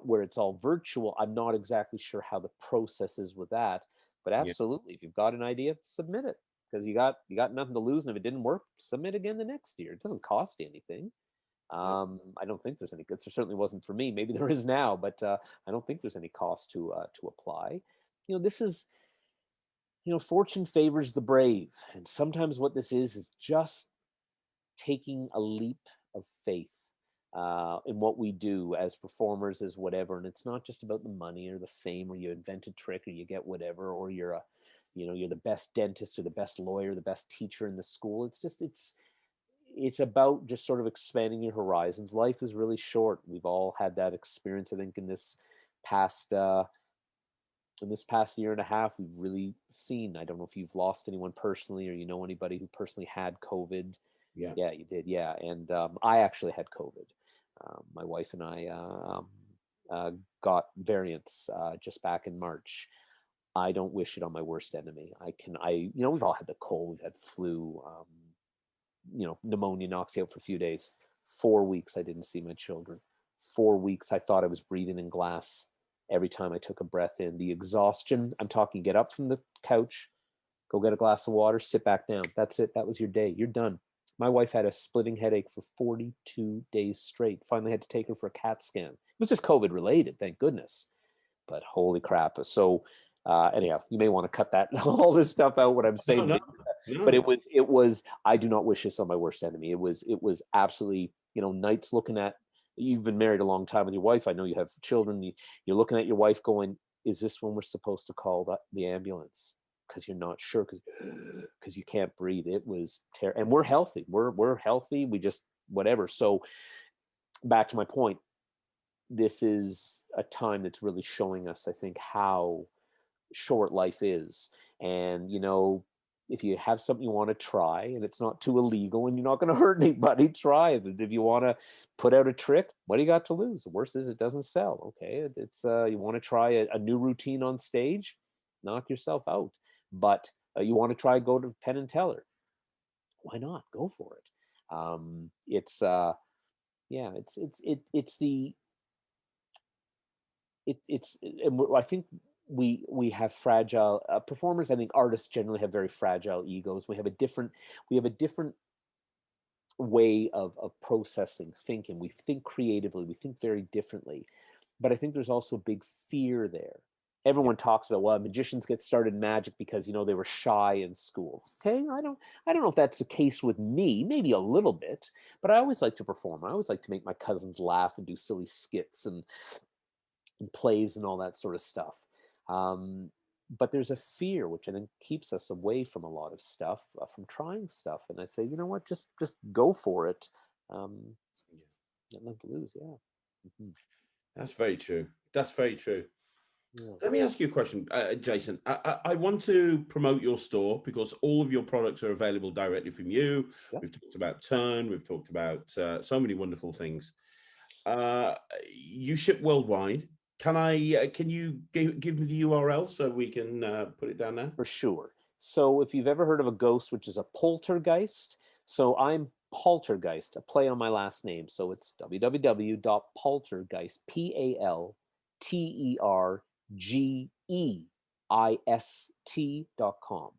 Where it's all virtual, I'm not exactly sure how the process is with that. But absolutely, if you've got an idea, submit it, because you got nothing to lose, and if it didn't work, submit again the next year. It doesn't cost you anything. I don't think there's any good. There certainly wasn't for me. Maybe there is now, but I don't think there's any cost to apply. This is, fortune favors the brave, and sometimes what this is just taking a leap of faith in what we do as performers, as whatever. And it's not just about the money or the fame, or you invent a trick, or you get whatever, or you're you're the best dentist or the best lawyer, the best teacher in the school. It's about just sort of expanding your horizons. Life is really short. We've all had that experience. I think in this past year and a half, we've really seen, I don't know if you've lost anyone personally, or anybody who personally had COVID. Yeah, you did. Yeah. And I actually had COVID. My wife and I got variants just back in March. I don't wish it on my worst enemy. We've all had the cold, we've had flu, pneumonia knocks you out for a few days. 4 weeks I didn't see my children. 4 weeks I thought I was breathing in glass every time I took a breath in. The exhaustion, I'm talking, get up from the couch, go get a glass of water, sit back down. That's it. That was your day. You're done. My wife had a splitting headache for 42 days straight. Finally had to take her for a CAT scan. It was just COVID related, thank goodness. But holy crap. So Anyhow, you may want to cut that all this stuff out. What I'm No, saying, no, but no. it was. I do not wish this on my worst enemy. It was absolutely, nights looking at. You've been married a long time with your wife. I know you have children. You're looking at your wife, going, "Is this when we're supposed to call the ambulance?" Because you're not sure, because you can't breathe. It was terrible. And we're healthy. We're healthy. We just whatever. So back to my point, this is a time that's really showing us, I think, how short life is. And, if you have something you want to try and it's not too illegal and you're not going to hurt anybody, try it. If you want to put out a trick, what do you got to lose? The worst is it doesn't sell. Okay. It's you want to try a new routine on stage, knock yourself out. But you want to try go to Penn and Teller, why not? Go for it. It's yeah, it's the I think we have fragile performers. I think artists generally have very fragile egos. We have a different way of processing, thinking. We think creatively. We think very differently. But I think there's also a big fear there. Everyone talks about, well, magicians get started in magic because they were shy in school. Okay, I don't know if that's the case with me. Maybe a little bit, but I always like to perform. I always like to make my cousins laugh and do silly skits and plays and all that sort of stuff. But there's a fear which I think keeps us away from a lot of stuff, from trying stuff. And I say, you know what, just go for it. Um, Nothing to lose. Yeah. Mhm. That's very true. That's very true. Yeah. Let me ask you a question, Jason. I want to promote your store because all of your products are available directly from you. Yeah. We've talked about Turn. We've talked about so many wonderful things. Uh, you ship worldwide. Can you give me the URL so we can put it down there? For sure. So if you've ever heard of a ghost, which is a poltergeist, so I'm Poltergeist, a play on my last name. So it's www.poltergeist, PALTERGEIST.com,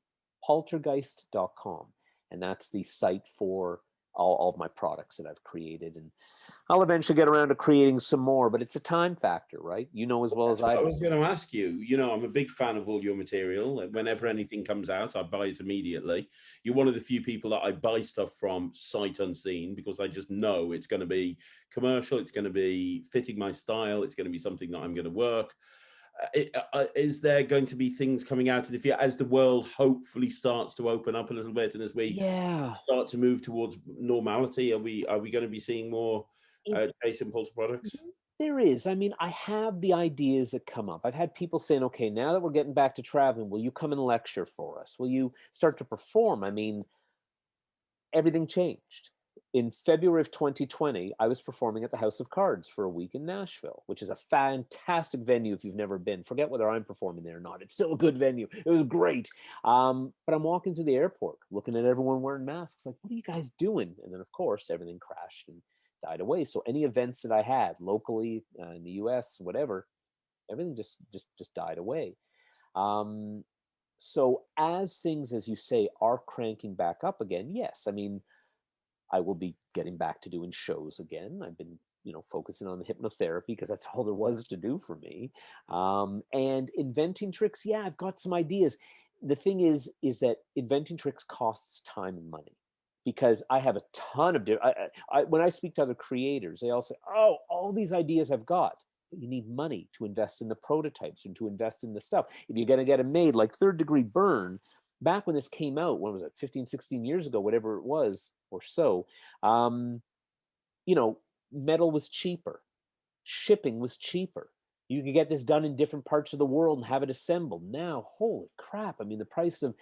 poltergeist.com. And that's the site for all of my products that I've created. And I'll eventually get around to creating some more, but it's a time factor, right? You know as well as I I do. was going to ask you, I'm a big fan of all your material. Whenever anything comes out, I buy it immediately. You're one of the few people that I buy stuff from sight unseen because I just know it's going to be commercial. It's going to be fitting my style. It's going to be something that I'm going to work. Is there going to be things coming out in the future as the world hopefully starts to open up a little bit and as we Yeah. start to move towards normality? Are we going to be seeing more It, Jason Pulse products? there is. I mean, I have the ideas that come up. I've had people saying, okay, now that we're getting back to traveling, will you come and lecture for us? Will you start to perform? I mean, everything changed. In February of 2020, I was performing at the House of Cards for a week in Nashville, which is a fantastic venue if you've never been. Forget whether I'm performing there or not. It's still a good venue. It was great. But I'm walking through the airport, looking at everyone wearing masks, like, what are you guys doing? And then, of course, everything crashed and died away. So any events that I had locally in the US, whatever, everything just died away. So as things, as you say, are cranking back up again, yes, I mean, I will be getting back to doing shows again. I've been, focusing on the hypnotherapy because that's all there was to do for me. And inventing tricks, yeah, I've got some ideas. The thing is that inventing tricks costs time and money because I have a ton of when I speak to other creators, they all say, "Oh, all these ideas I've got." But you need money to invest in the prototypes and to invest in the stuff. If you're going to get them made, like Third Degree Burn, back when this came out, when was it, 15, 16 years ago, whatever it was or so, um, metal was cheaper. Shipping was cheaper. You could get this done in different parts of the world and have it assembled. Now, holy crap. I mean, the price of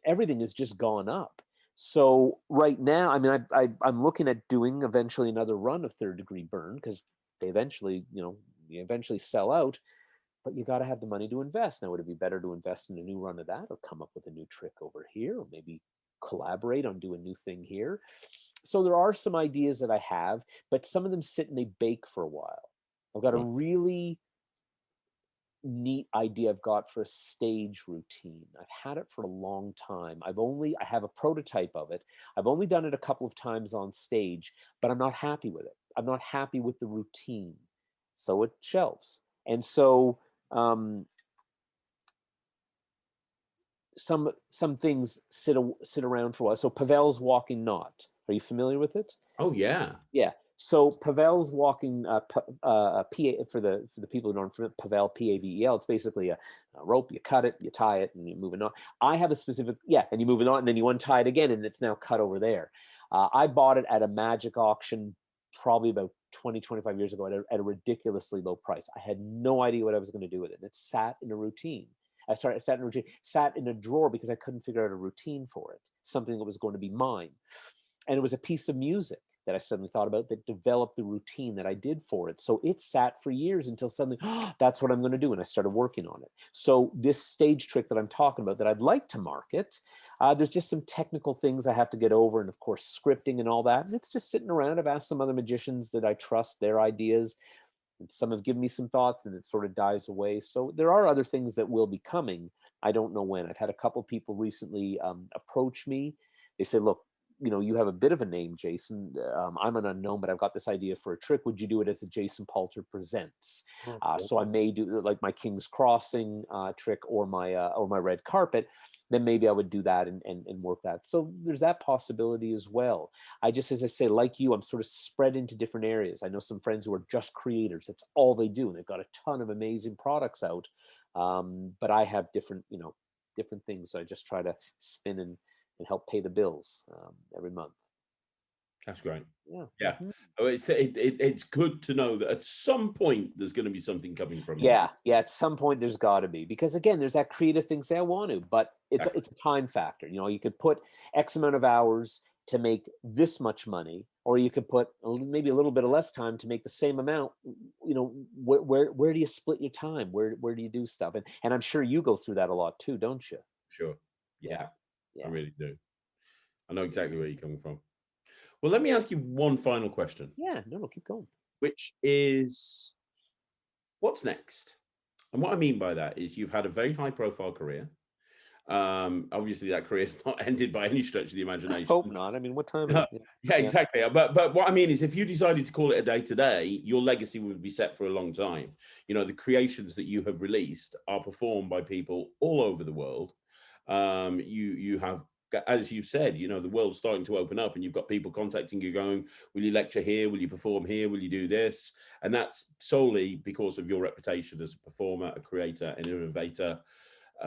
everything has just gone up. So right now, I mean, I'm looking at doing eventually another run of Third Degree Burn because they eventually, you eventually sell out, but you got to have the money to invest. Now, would it be better to invest in a new run of that or come up with a new trick over here or maybe collaborate on do a new thing here? So there are some ideas that I have, but some of them sit and they bake for a while. I've got a Right. really neat idea I've got for a stage routine. I've had it for a long time. I have a prototype of it. I've only done it a couple of times on stage, but I'm not happy with it. I'm not happy with the routine. So it shelves. And so some things sit around for a while. So Pavel's Walking Knot. Are you familiar with it? Oh yeah. Yeah. So Pavel's Walking for the people who don't, Pavel, Pavel. It's basically a rope. You cut it, you tie it, and you move it on. I have a specific, and you move it on, and then you untie it again, and it's now cut over there. I bought it at a magic auction probably about 20, 25 years ago at a ridiculously low price. I had no idea what I was going to do with it. It sat in a routine. It sat in a drawer because I couldn't figure out a routine for it, something that was going to be mine. And it was a piece of music that I suddenly thought about that developed the routine that I did for it. So it sat for years until suddenly, that's what I'm going to do. And I started working on it. So this stage trick that I'm talking about that I'd like to market, there's just some technical things I have to get over. And of course, scripting and all that. And it's just sitting around. I've asked some other magicians that I trust their ideas. And some have given me some thoughts and it sort of dies away. So there are other things that will be coming. I don't know when. I've had a couple people recently approach me. They say, look, you have a bit of a name, Jason. I'm an unknown, but I've got this idea for a trick. Would you do it as a Jason Palter Presents? So I may do like my King's Crossing trick or my red carpet. Then maybe I would do that and work that. So there's that possibility as well. I just, as I say, like you, I'm sort of spread into different areas. I know some friends who are just creators. That's all they do. And they've got a ton of amazing products out. But I have different things. I just try to spin and help pay the bills every month. That's great. Yeah. Mm-hmm. Oh, it's good to know that at some point there's going to be something coming from it. Yeah. At some point there's got to be, because again, there's that creative thing. Say I want to, but it's a time factor. You could put X amount of hours to make this much money, or you could put maybe a little bit of less time to make the same amount. Where do you split your time? Where do you do stuff? And I'm sure you go through that a lot too, don't you? Sure. Yeah. I really do. I know exactly where you're coming from. Well, let me ask you one final question. Yeah, no, keep going. Which is, what's next? And what I mean by that is you've had a very high-profile career. Obviously, that career is not ended by any stretch of the imagination. I hope not. I mean, what time is it? Yeah, exactly. But what I mean is, if you decided to call it a day today, your legacy would be set for a long time. The creations that you have released are performed by people all over the world. You have, as you said, the world's starting to open up and you've got people contacting you going, will you lecture here? Will you perform here? Will you do this? And that's solely because of your reputation as a performer, a creator, an innovator.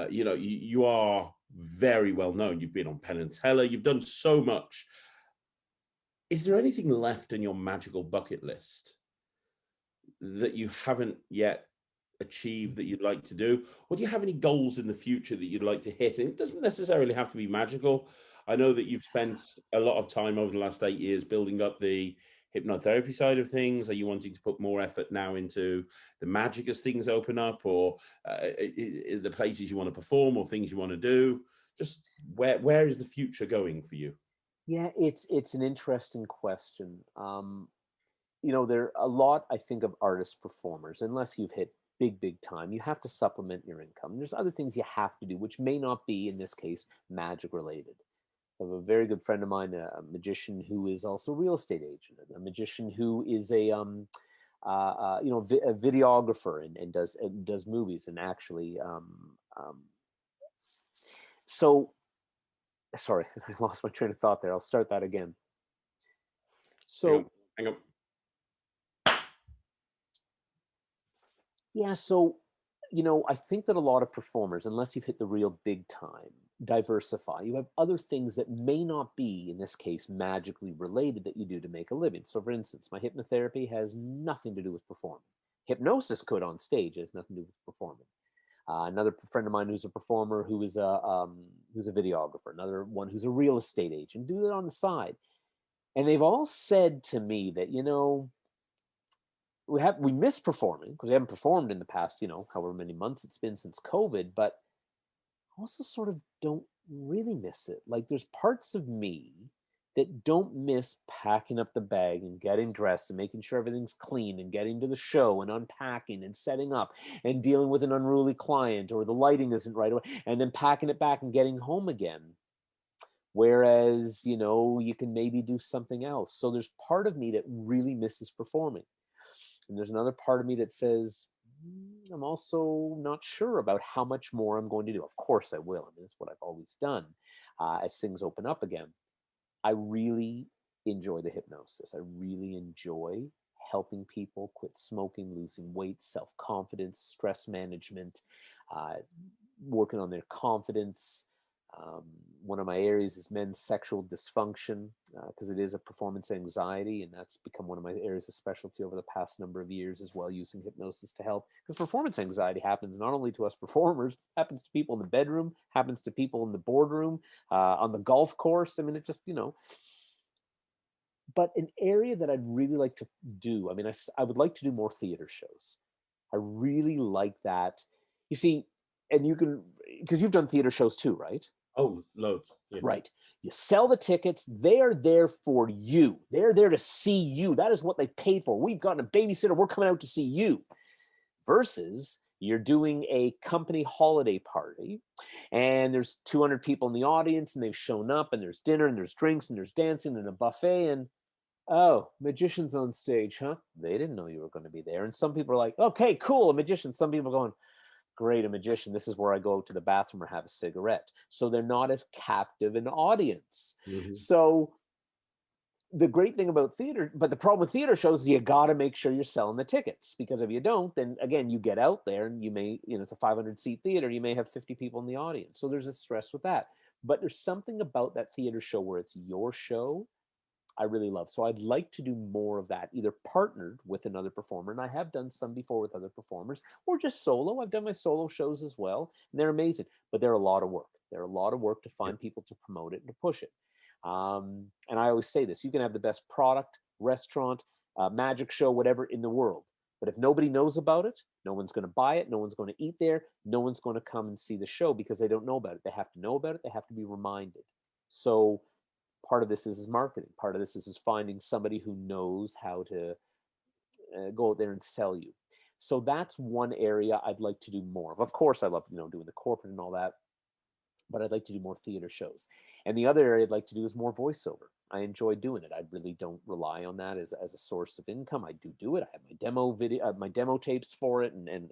You are very well known. You've been on Penn and Teller. You've done so much. Is there anything left in your magical bucket list that you haven't yet achieved that you'd like to do? Or do you have any goals in the future that you'd like to hit? And it doesn't necessarily have to be magical. I know that you've spent a lot of time over the last 8 years building up the hypnotherapy side of things. Are you wanting to put more effort now into the magic as things open up, or the places you want to perform or things you want to do? Just where is the future going for you? Yeah, it's an interesting question. There are a lot, I think, of artist performers, unless you've hit big time, you have to supplement your income. There's other things you have to do, which may not be, in this case, magic related. I have a very good friend of mine, a magician who is also a real estate agent, a magician who is a videographer and does movies, and actually so sorry, I lost my train of thought there. I'll start that again. So hang on. Yeah, so I think that a lot of performers, unless you've hit the real big time, diversify. You have other things that may not be, in this case, magically related that you do to make a living. So for instance, my hypnotherapy has nothing to do with performing. Hypnosis could on stage, has nothing to do with performing. Another friend of mine who's a performer, who's a videographer, another one who's a real estate agent, do it on the side. And they've all said to me that, we miss performing because we haven't performed in the past, however many months it's been since COVID, but also sort of don't really miss it. Like there's parts of me that don't miss packing up the bag and getting dressed and making sure everything's clean and getting to the show and unpacking and setting up and dealing with an unruly client or the lighting isn't right away and then packing it back and getting home again. Whereas, you can maybe do something else. So there's part of me that really misses performing. And there's another part of me that says, I'm also not sure about how much more I'm going to do. Of course I will. I mean, it's what I've always done. As things open up again, I really enjoy the hypnosis. I really enjoy helping people quit smoking, losing weight, self-confidence, stress management, uh, working on their confidence. Um, One of my areas is men's sexual dysfunction, because it is a performance anxiety, and that's become one of my areas of specialty over the past number of years as well, using hypnosis to help. Because performance anxiety happens not only to us performers, happens to people in the bedroom, happens to people in the boardroom, on the golf course. I mean, it just, but an area that I'd really like to do, I mean, I would like to do more theater shows. I really like that. You see, and you can, because you've done theater shows too, right? Oh, loads. Yeah. Right. You sell the tickets. They are there for you. They're there to see you. That is what they paid for. We've gotten a babysitter. We're coming out to see you. Versus you're doing a company holiday party and there's 200 people in the audience and they've shown up and there's dinner and there's drinks and there's dancing and a buffet and, oh, magician's on stage, huh? They didn't know you were going to be there. And some people are like, okay, cool, a magician. Some people are going, great, a magician. This is where I go to the bathroom or have a cigarette. So they're not as captive an audience. Mhm. So the great thing about theater, but the problem with theater shows is you got to make sure you're selling the tickets, because if you don't, then again, you get out there and you may, it's a 500-seat theater, you may have 50 people in the audience. So there's a stress with that. But there's something about that theater show where it's your show I really love. So I'd like to do more of that, either partnered with another performer, and I have done some before with other performers, or just solo. I've done my solo shows as well, and they're amazing, but they're a lot of work. They're a lot of work to Yeah. find people to promote it and to push it. And I always say this: you can have the best product, restaurant, magic show, whatever in the world, but if nobody knows about it, no one's going to buy it, no one's going to eat there, no one's going to come and see the show because they don't know about it. They have to know about it. They have to be reminded. So part of this is marketing. Part of this is finding somebody who knows how to go out there and sell you. So that's one area I'd like to do more of. Of course, I love doing the corporate and all that, but I'd like to do more theater shows. And the other area I'd like to do is more voiceover. I enjoy doing it. I really don't rely on that as a source of income. I do it. I have my demo video, my demo tapes for it, and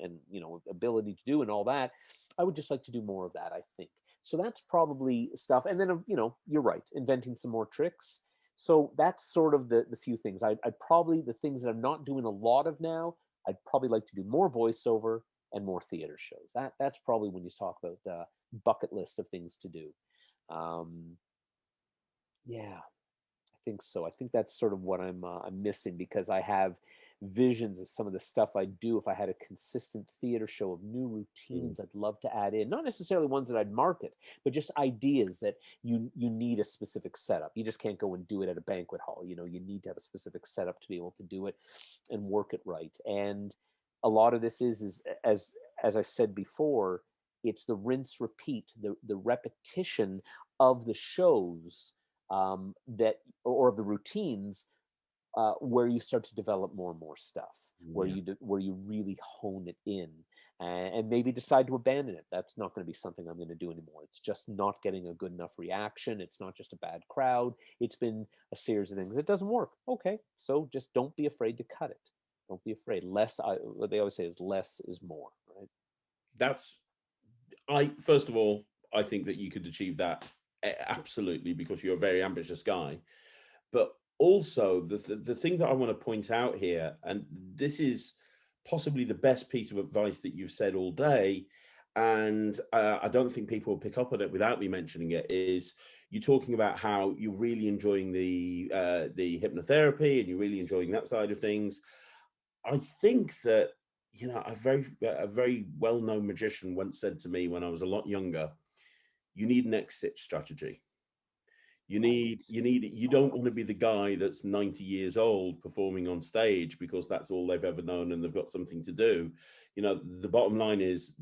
ability to do and all that. I would just like to do more of that, I think. So that's probably stuff. And then you're right, inventing some more tricks. So that's sort of the few things. I'd probably, the things that I'm not doing a lot of now, I'd probably like to do more voiceover and more theater shows. That's probably when you talk about the bucket list of things to do. Um, yeah, I think so. I think that's sort of what I'm missing, because I have visions of some of the stuff I do. If I had a consistent theater show of new Mm. routines, I'd love to add in, not necessarily ones that I'd market, but just ideas that you need a specific setup. You just can't go and do it at a banquet hall. You need to have a specific setup to be able to do it and work it right. And a lot of this is as I said before, it's the rinse repeat, the repetition of the shows, that, or of the routines, where you start to develop more and more stuff, where Yeah. where you really hone it in, and maybe decide to abandon it. That's not going to be something I'm going to do anymore. It's just not getting a good enough reaction. It's not just a bad crowd. It's been a series of things. It doesn't work. Okay, so just don't be afraid to cut it. Don't be afraid. What they always say is less is more, right? That's I first of all, I think that you could achieve that absolutely because you're a very ambitious guy. But also the thing that I want to point out here, and this is possibly the best piece of advice that you've said all day, and I don't think people will pick up on it without me mentioning it, is you're talking about how you're really enjoying the hypnotherapy and you're really enjoying that side of things. I think that a very well-known magician once said to me when I was a lot younger, you need an exit strategy. You don't want to be the guy that's 90 years old performing on stage because that's all they've ever known and they've got something to do. The bottom line is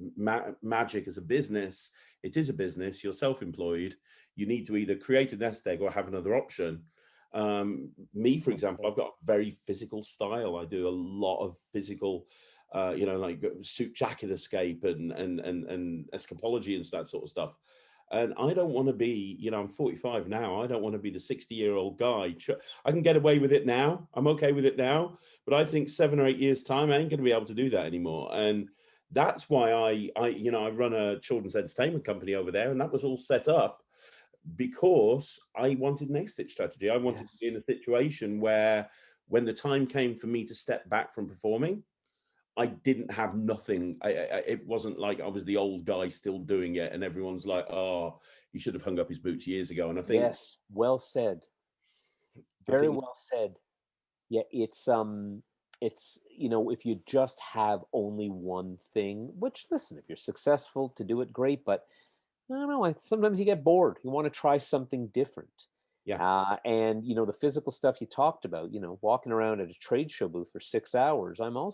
magic as a business. It is a business. You're self-employed. You need to either create a nest egg or have another option. Me, for Well example, said. I've got a very physical style. I do a lot of physical, like suit jacket escape and escapology and that sort of stuff. And I don't want to be, you know, I'm 45 now. I don't want to be the 60-year-old guy. I can get away with it now. I'm okay with it now. But I think 7 or 8 years time, I ain't going to be able to do that anymore. And that's why I run a children's entertainment company over there. And that was all set up because I wanted an exit strategy. I wanted to be in a situation where when the time came for me to step back from performing, I didn't have nothing. It wasn't like I was the old guy still doing it, and everyone's like, "Oh, he should have hung up his boots years ago." And I think, Yes, well said. I Very think, well said. Yeah, it's you know, if you just have only one thing, which listen, if you're successful to do it, great, but I don't know, sometimes you get bored. You want to try something different. yeah, And you know, the physical stuff you talked about, you know, walking around at a trade show booth for 6 hours. I'm a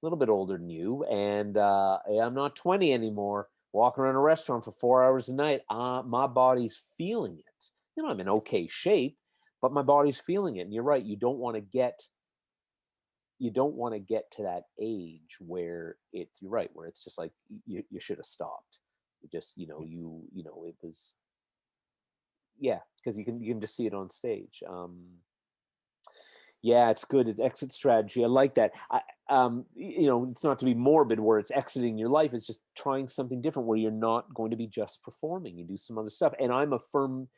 little bit older than you, and I'm not 20 anymore. Walking around a restaurant for 4 hours a night, my body's feeling it. You know, I'm in okay shape, but my body's feeling it. And you're right, you don't want to get to that age where you're right, where it's just like you should have stopped. You just, you know, it was, yeah, because you can just see it on stage. Yeah, it's good. It's exit strategy. I like that. You know, it's not to be morbid where it's exiting your life. It's just trying something different where you're not going to be just performing. You do some other stuff. And I'm a firm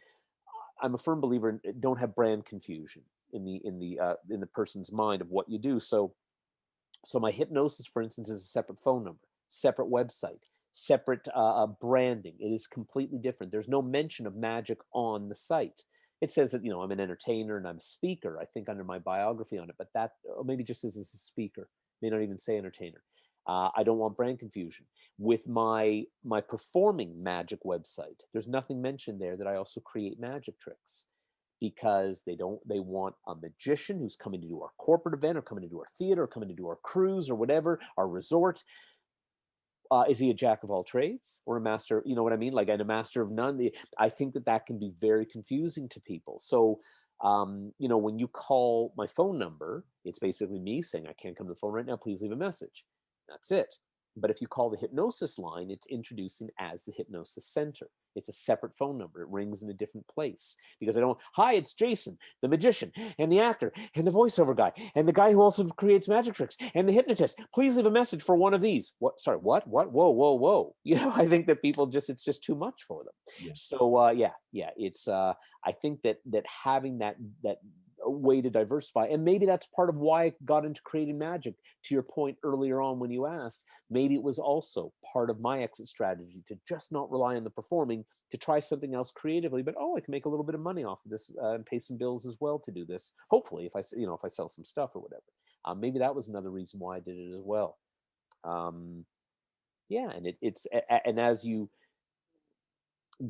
believer in don't have brand confusion in the person's mind of what you do. So my hypnosis, for instance, is a separate phone number, separate website, separate branding. It is completely different. There's no mention of magic on the site. It says that, you know, I'm an entertainer and I'm a speaker, I think, under my biography on it, but that maybe just says as a speaker, may not even say entertainer. I don't want brand confusion. With my performing magic website, there's nothing mentioned there that I also create magic tricks, because they want a magician who's coming to do our corporate event or coming to do our theater or coming to do our cruise or whatever, our resort. Is he a jack of all trades or a master? You know what I mean? Like, and a master of none. I think that can be very confusing to people. So, you know, when you call my phone number, it's basically me saying, I can't come to the phone right now. Please leave a message. That's it. But if you call the hypnosis line, it's introducing as the hypnosis center. It's a separate phone number. It rings in a different place because I don't, hi, it's Jason, the magician and the actor and the voiceover guy and the guy who also creates magic tricks and the hypnotist. Please leave a message for one of these. What? Sorry, what? Whoa, whoa, whoa. You know, I think that people it's just too much for them. yeah. So, yeah, it's, I think that having that way to diversify, and maybe that's part of why I got into creating magic, to your point earlier on when you asked, maybe it was also part of my exit strategy to just not rely on the performing, to try something else creatively, but I can make a little bit of money off of this and pay some bills as well to do this, hopefully, if I sell some stuff or whatever. Maybe that was another reason why I did it as well. Yeah, and and as you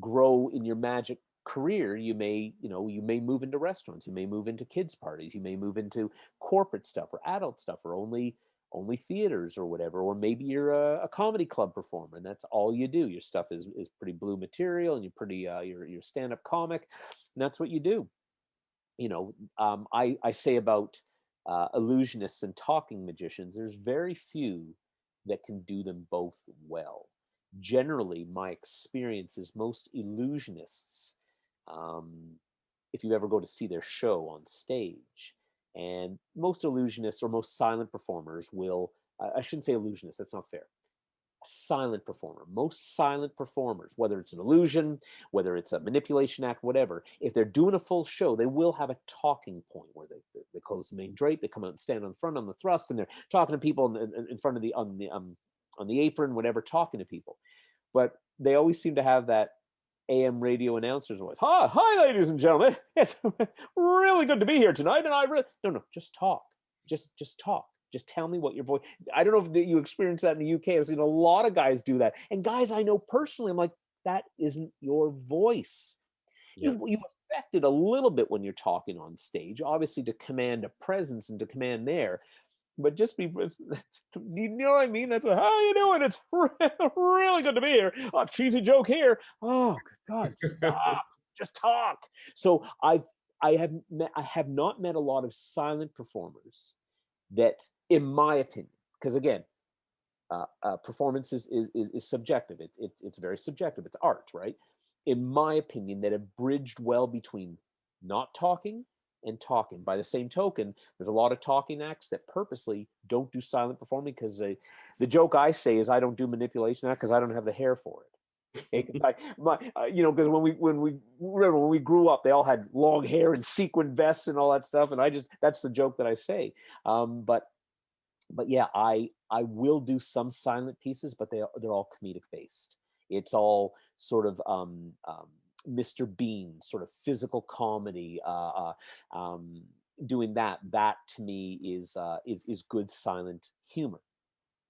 grow in your magic career, you may move into restaurants, you may move into kids parties, you may move into corporate stuff or adult stuff, or only theaters or whatever, or maybe you're a comedy club performer and that's all you do. Your stuff is pretty blue material and you're pretty you're stand-up comic, and that's what you do. I say about illusionists and talking magicians, there's very few that can do them both well. Generally, my experience is most illusionists, um, if you ever go to see their show on stage, and most illusionists or most silent performers will, I shouldn't say illusionists, that's not fair. A silent performer, most silent performers, whether it's an illusion, whether it's a manipulation act, whatever, if they're doing a full show, they will have a talking point where they close the main drape, they come out and stand on front on the thrust, and they're talking to people in front of on the apron, whatever, talking to people. But they always seem to have that AM radio announcer's voice. Hi, ladies and gentlemen. It's really good to be here tonight. And no, just talk. Just talk. Just tell me what your voice. I don't know if you experienced that in the UK. I've seen a lot of guys do that, and guys I know personally, I'm like, that isn't your voice. Yeah. You affect it a little bit when you're talking on stage, obviously to command a presence and to command there. But just be, you know what I mean? That's how you doing? It's really good to be here. Oh, cheesy joke here. Oh, good God, stop. Just talk. So I have not met a lot of silent performers that, in my opinion, because again, performance is subjective. It's very subjective. It's art, right? In my opinion, that have bridged well between not talking and talking. By the same token, there's a lot of talking acts that purposely don't do silent performing because the joke I say is I don't do manipulation act because I don't have the hair for it. It's like because when we grew up, they all had long hair and sequin vests and all that stuff, and that's the joke that I say. But yeah, I will do some silent pieces, but they're all comedic based. It's all sort of Mr. Bean, sort of physical comedy. Doing that to me is good silent humor.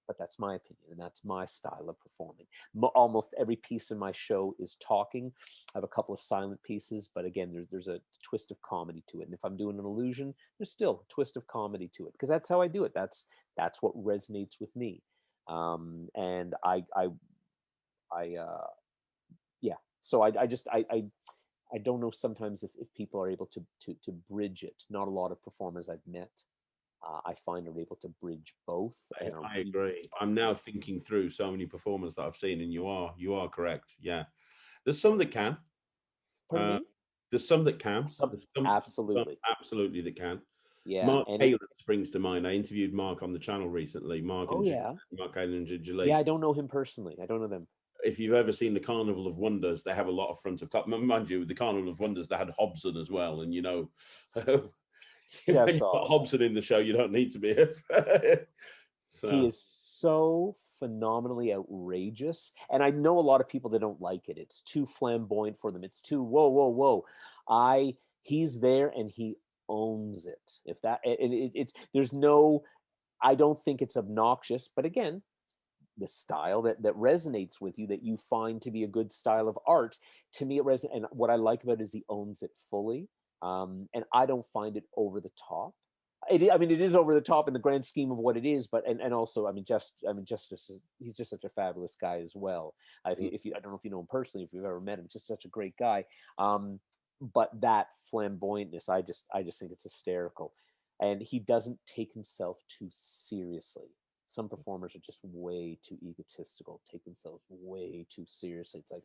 But that's my opinion, and that's my style of performing. Almost every piece in my show is talking. I have a couple of silent pieces, but again, there's a twist of comedy to it. And if I'm doing an illusion, there's still a twist of comedy to it because that's how I do it. That's what resonates with me. And yeah. So I don't know sometimes if people are able to bridge it. Not a lot of performers I've met. I find are able to bridge both. I agree. I'm now thinking through so many performers that I've seen, and you are correct. Yeah, there's some that can. Pardon me? There's some that can. There's some Absolutely. absolutely that can. Yeah. Mark Palin springs to mind. I interviewed Mark on the channel recently. Mark Palin and Ginger Yeah, I don't know him personally. I don't know them. If you've ever seen the Carnival of Wonders, they have a lot of front of mind you. The Carnival of Wonders, they had Hobson as well, and when you've got Hobson in the show, you don't need to be. So. He is so phenomenally outrageous, and I know a lot of people that don't like it. It's too flamboyant for them. It's too whoa. He's there and he owns it. If that it's there's no, I don't think it's obnoxious, but again, the style that resonates with you, that you find to be a good style of art, to me it resonates. And what I like about it is he owns it fully. And I don't find it over the top. It is over the top in the grand scheme of what it is, but and also, he's just such a fabulous guy as well. If you I don't know if you know him personally, if you've ever met him, just such a great guy. But that flamboyantness, I just think it's hysterical, and he doesn't take himself too seriously. Some performers are just way too egotistical, take themselves way too seriously. It's like,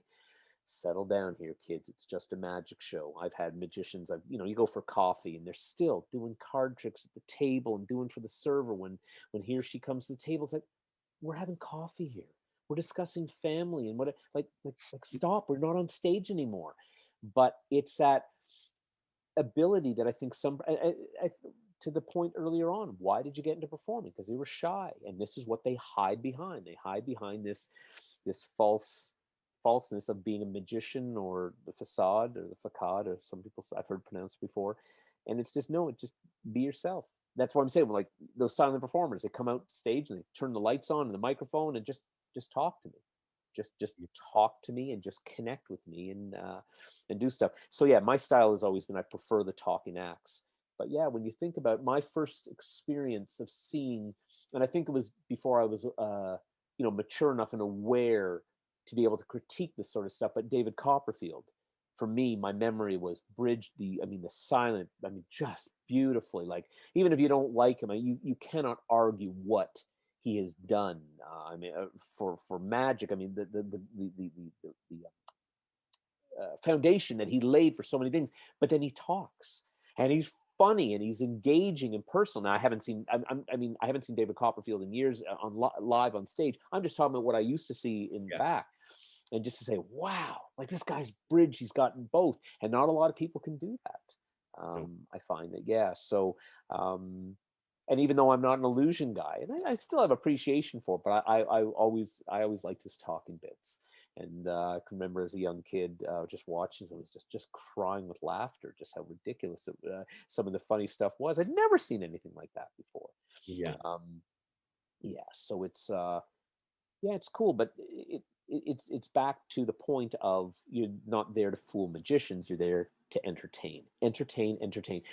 settle down here, kids. It's just a magic show. I've had magicians, you go for coffee and they're still doing card tricks at the table and doing for the server when he or she comes to the table. It's like, we're having coffee here. We're discussing family and what, like stop. We're not on stage anymore. But it's that ability that I think to the point earlier on, why did you get into performing? Because they were shy, and this is what they hide behind. They hide behind this falseness of being a magician, or the facade, or the facade, or some people I've heard pronounced before. And it's just just be yourself. That's what I'm saying. Like those silent performers, they come out stage and they turn the lights on and the microphone and just talk to me. Just talk to me and just connect with me and do stuff. So yeah, my style has always been, I prefer the talking acts. But yeah, when you think about my first experience of seeing, and I think it was before I was mature enough and aware to be able to critique this sort of stuff, but David Copperfield, for me, my memory was bridged the silent, just beautifully. Like, even if you don't like him, you cannot argue what he has done. For magic, the foundation that he laid for so many things. But then he talks, and he's funny, and he's engaging and personal. Now, I haven't seen David Copperfield in years live on stage. I'm just talking about what I used to see in the back, and just to say, wow, like this guy's bridge, he's gotten both, and not a lot of people can do that. I find that, so. And even though I'm not an illusion guy, and I still have appreciation for it, but I always liked his talking bits. And I can remember as a young kid just watching, I was just crying with laughter, just how ridiculous some of the funny stuff was. I'd never seen anything like that before. So it's cool, but it's back to the point of, you're not there to fool magicians, you're there to entertain.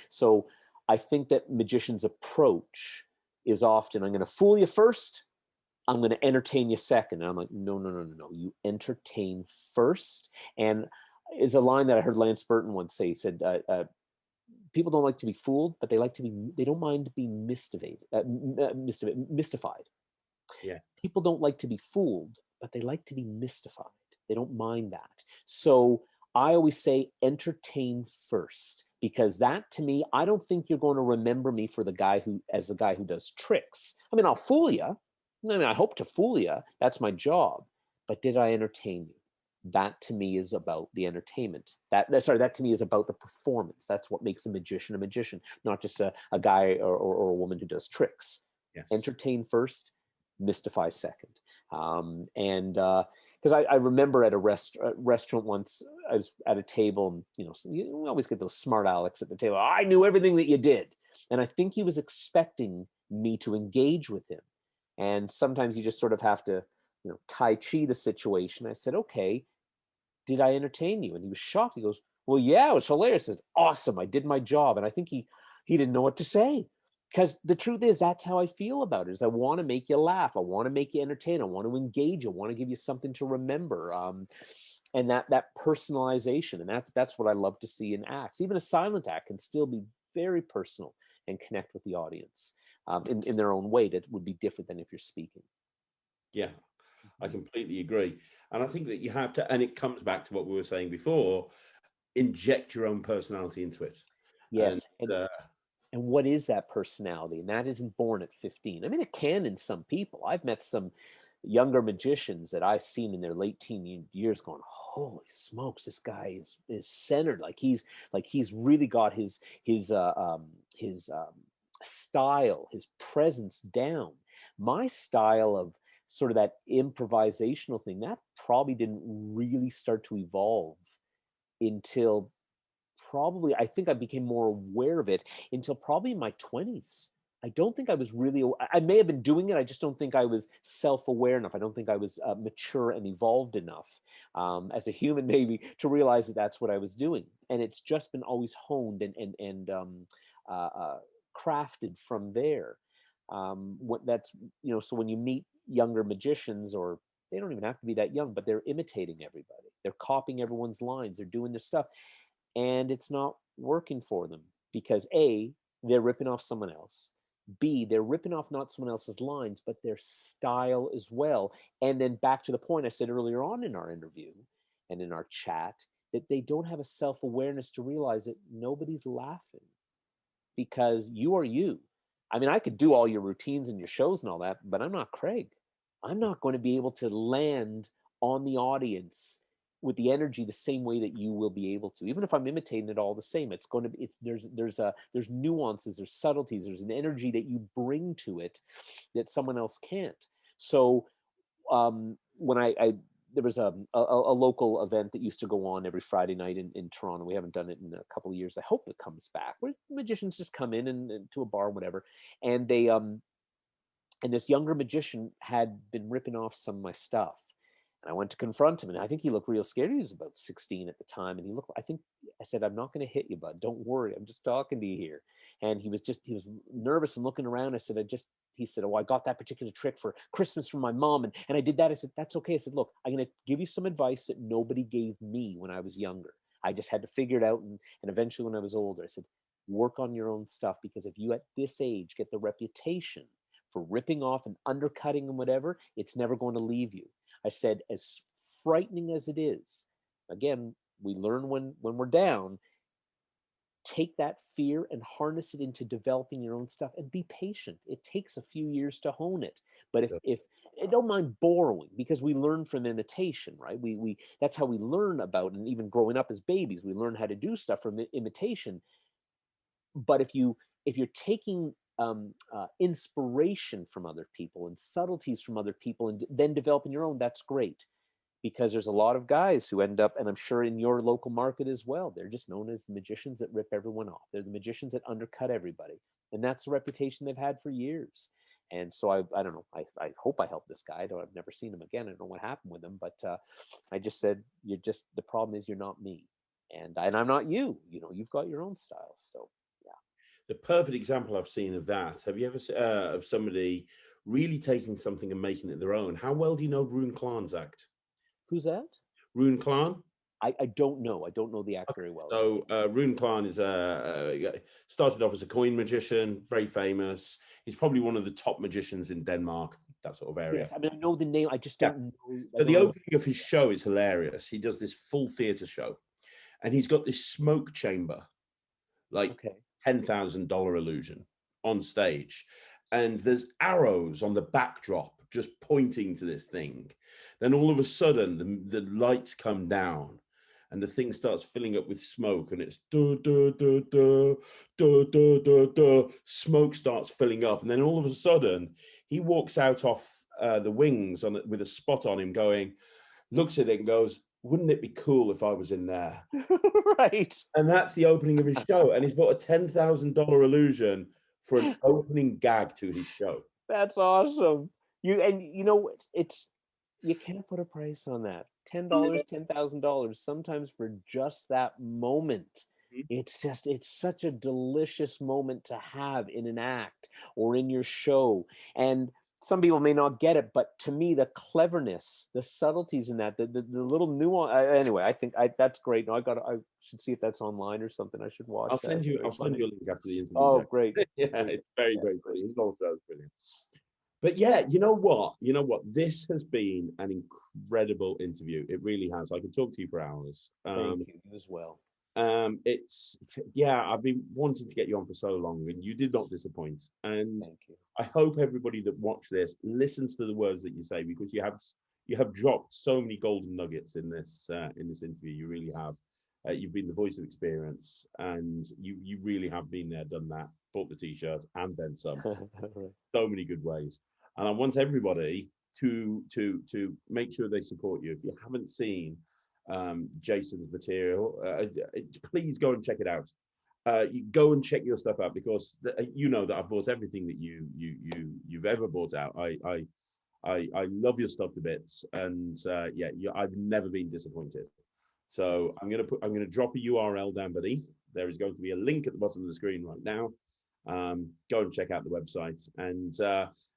So I think that magicians' approach is often, I'm going to fool you first, I'm going to entertain you second. And I'm like, no. You entertain first. And is a line that I heard Lance Burton once say. He said, people don't like to be fooled, but they don't mind being mystified. Yeah. People don't like to be fooled, but they like to be mystified. They don't mind that. So I always say entertain first, because that, to me, I don't think you're going to remember me for the guy who does tricks. I mean, I'll fool you. I mean, I hope to fool you. That's my job. But did I entertain you? That to me is about the entertainment. That to me is about the performance. That's what makes a magician, not just a guy or a woman who does tricks. Yes. Entertain first, mystify second. And because I remember at a restaurant once, I was at a table, and you always get those smart Alex at the table. I knew everything that you did, and I think he was expecting me to engage with him. And sometimes you just sort of have to, Tai Chi the situation. I said, okay, did I entertain you? And he was shocked. He goes, well, yeah, it was hilarious. I said, awesome, I did my job. And I think he didn't know what to say. Because the truth is, that's how I feel about it. Is I want to make you laugh. I want to make you entertain. I want to engage. I want to give you something to remember. And that personalization, and that's what I love to see in acts. Even a silent act can still be very personal and connect with the audience in their own way that would be different than if you're speaking. Yeah, I completely agree. And I think that you have to, and it comes back to what we were saying before, inject your own personality into it. Yes. And what is that personality? And that isn't born at 15. I mean, it can in some people. I've met some younger magicians that I've seen in their late teen years going, holy smokes, this guy is centered. Like he's really got his style, his presence down. My style of sort of that improvisational thing, that probably didn't really start to evolve until probably, I think I became more aware of it until probably in my 20s. I don't think I was really, I may have been doing it. I just don't think I was self-aware enough. I don't think I was mature and evolved enough as a human, maybe, to realize that that's what I was doing. And it's just been always honed and crafted from there. So when you meet younger magicians, or they don't even have to be that young, but they're imitating everybody. They're copying everyone's lines. They're doing their stuff. And it's not working for them because A, they're ripping off someone else. B, they're ripping off not someone else's lines, but their style as well. And then back to the point I said earlier on in our interview and in our chat, that they don't have a self-awareness to realize that nobody's laughing because you are you. I mean, I could do all your routines and your shows and all that, but I'm not Craig. I'm not going to be able to land on the audience with the energy the same way that you will be able to. Even if I'm imitating it all the same, it's going to be, there's nuances, there's subtleties, there's an energy that you bring to it that someone else can't. So when there was a local event that used to go on every Friday night in Toronto. We haven't done it in a couple of years. I hope it comes back, where magicians just come in and to a bar, whatever. And they and this younger magician had been ripping off some of my stuff. And I went to confront him, and I think he looked real scared. He was about 16 at the time, and I said, I'm not going to hit you, bud. Don't worry. I'm just talking to you here. And he was nervous and looking around. He said, oh, I got that particular trick for Christmas from my mom. And I did that. I said, that's okay. I said, look, I'm going to give you some advice that nobody gave me when I was younger. I just had to figure it out. And eventually when I was older, I said, work on your own stuff, because if you at this age get the reputation for ripping off and undercutting and whatever, it's never going to leave you. I said, as frightening as it is, again, we learn when we're down, take that fear and harness it into developing your own stuff and be patient. It takes a few years to hone it. But if don't mind borrowing, because we learn from imitation, right? We that's how we learn about, and even growing up as babies, we learn how to do stuff from imitation. But if you're taking inspiration from other people and subtleties from other people and then developing your own, that's great, because there's a lot of guys who end up, and I'm sure in your local market as well, they're just known as the magicians that rip everyone off. They're the magicians that undercut everybody, and that's the reputation they've had for years. And so I don't know, I hope I helped this guy. I've never seen him again. I don't know what happened with him, but I just said, the problem is you're not me, and I'm not you. You've got your own style. So the perfect example I've seen of that. Have you ever of somebody really taking something and making it their own? How well do you know Rune Klan's act? Who's that? Rune Klan? I don't know. I don't know the act very well. So Rune Klan is started off as a coin magician, very famous. He's probably one of the top magicians in Denmark. that sort of area. Yes, I mean, I know the name. I just don't know. So the opening of his show is hilarious. He does this full theater show, and he's got this smoke chamber, like Okay. $10,000 illusion on stage, and there's arrows on the backdrop just pointing to this thing. Then all of a sudden, the lights come down, and the thing starts filling up with smoke, and it's duh, duh, duh, duh, duh, duh, duh, duh. Smoke starts filling up, and then all of a sudden, he walks out off the wings on it with a spot on him, going, looks at it and goes, "Wouldn't it be cool if I was in there?" Right. And that's the opening of his show. And he's bought a $10,000 illusion for an opening gag to his show. That's awesome. You know, it's you can't put a price on that. $10, $10,000. Sometimes for just that moment. It's such a delicious moment to have in an act or in your show. And some people may not get it, but to me, the cleverness, the subtleties in that, the little nuance. Anyway, I think that's great. No, I should see if that's online or something. I should watch. I'll send you a link after the interview. Oh, great! Yeah, it's very brilliant. His whole show is brilliant. But yeah, you know what? This has been an incredible interview. It really has. I could talk to you for hours. Thank you as well. I've been wanting to get you on for so long, and you did not disappoint. And Thank you. I hope everybody that watched this listens to the words that you say, because you have dropped so many golden nuggets in this interview. You really have. You've been the voice of experience, and you really have been there, done that, bought the t-shirt, and then some. So many good ways. And I want everybody to make sure they support you. If you haven't seen Jason's material, please go and check it out. You go and check your stuff out, because you know that I've bought everything that you've ever bought out. I love your stuff to bits, and I've never been disappointed. So I'm gonna drop a URL down beneath. There is going to be a link at the bottom of the screen right now. Go and check out the website, and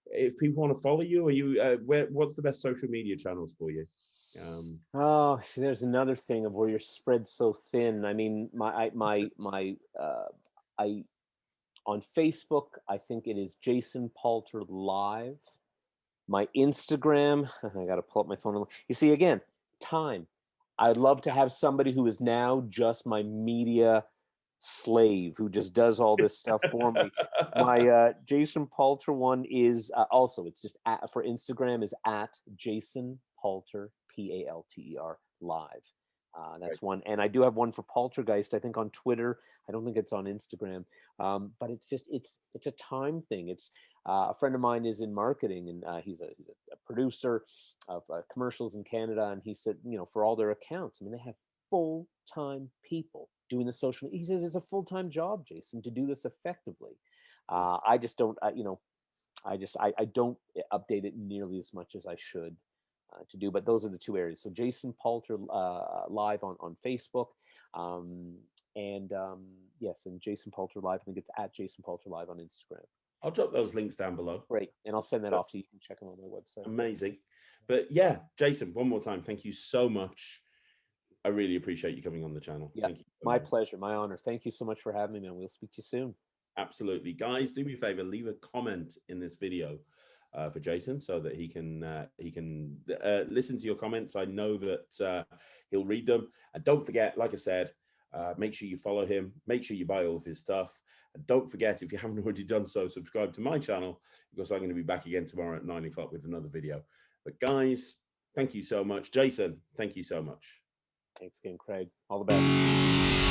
if people want to follow you, what's the best social media channels for you? See, there's another thing of where you're spread so thin. I mean, I on Facebook, I think it is Jason Palter Live. My Instagram, I got to pull up my phone. You see, again, time. I'd love to have somebody who is now just my media slave, who just does all this stuff for me. My Jason Palter one is also, it's just for Instagram is at Jason Palter, Palter live. That's one. And I do have one for Paltergeist, I think, on Twitter. I don't think it's on Instagram. But it's just, it's a time thing. It's a friend of mine is in marketing, and he's a producer of commercials in Canada. And he said, for all their accounts, I mean, they have full-time people doing the social. He says it's a full-time job, Jason, to do this effectively. I just don't, I don't update it nearly as much as I should to do. But those are the two areas. So Jason Palter live on Facebook, yes, and Jason Palter live. I think it's at Jason Palter live on Instagram. I'll drop those links down below. Great, and I'll send that off to you. You can check them on my website. Amazing. But yeah, Jason, one more time, thank you so much. I really appreciate you coming on the channel. Yeah, thank you. My pleasure, my honor. Thank you so much for having me, man. We'll speak to you soon. Absolutely. Guys, do me a favor, leave a comment in this video for Jason, so that he can listen to your comments. I know that he'll read them. And don't forget, like I said, make sure you follow him. Make sure you buy all of his stuff. And don't forget, if you haven't already done so, subscribe to my channel, because I'm going to be back again tomorrow at 9 o'clock with another video. But guys, thank you so much. Jason, thank you so much. Thanks again, Craig. All the best.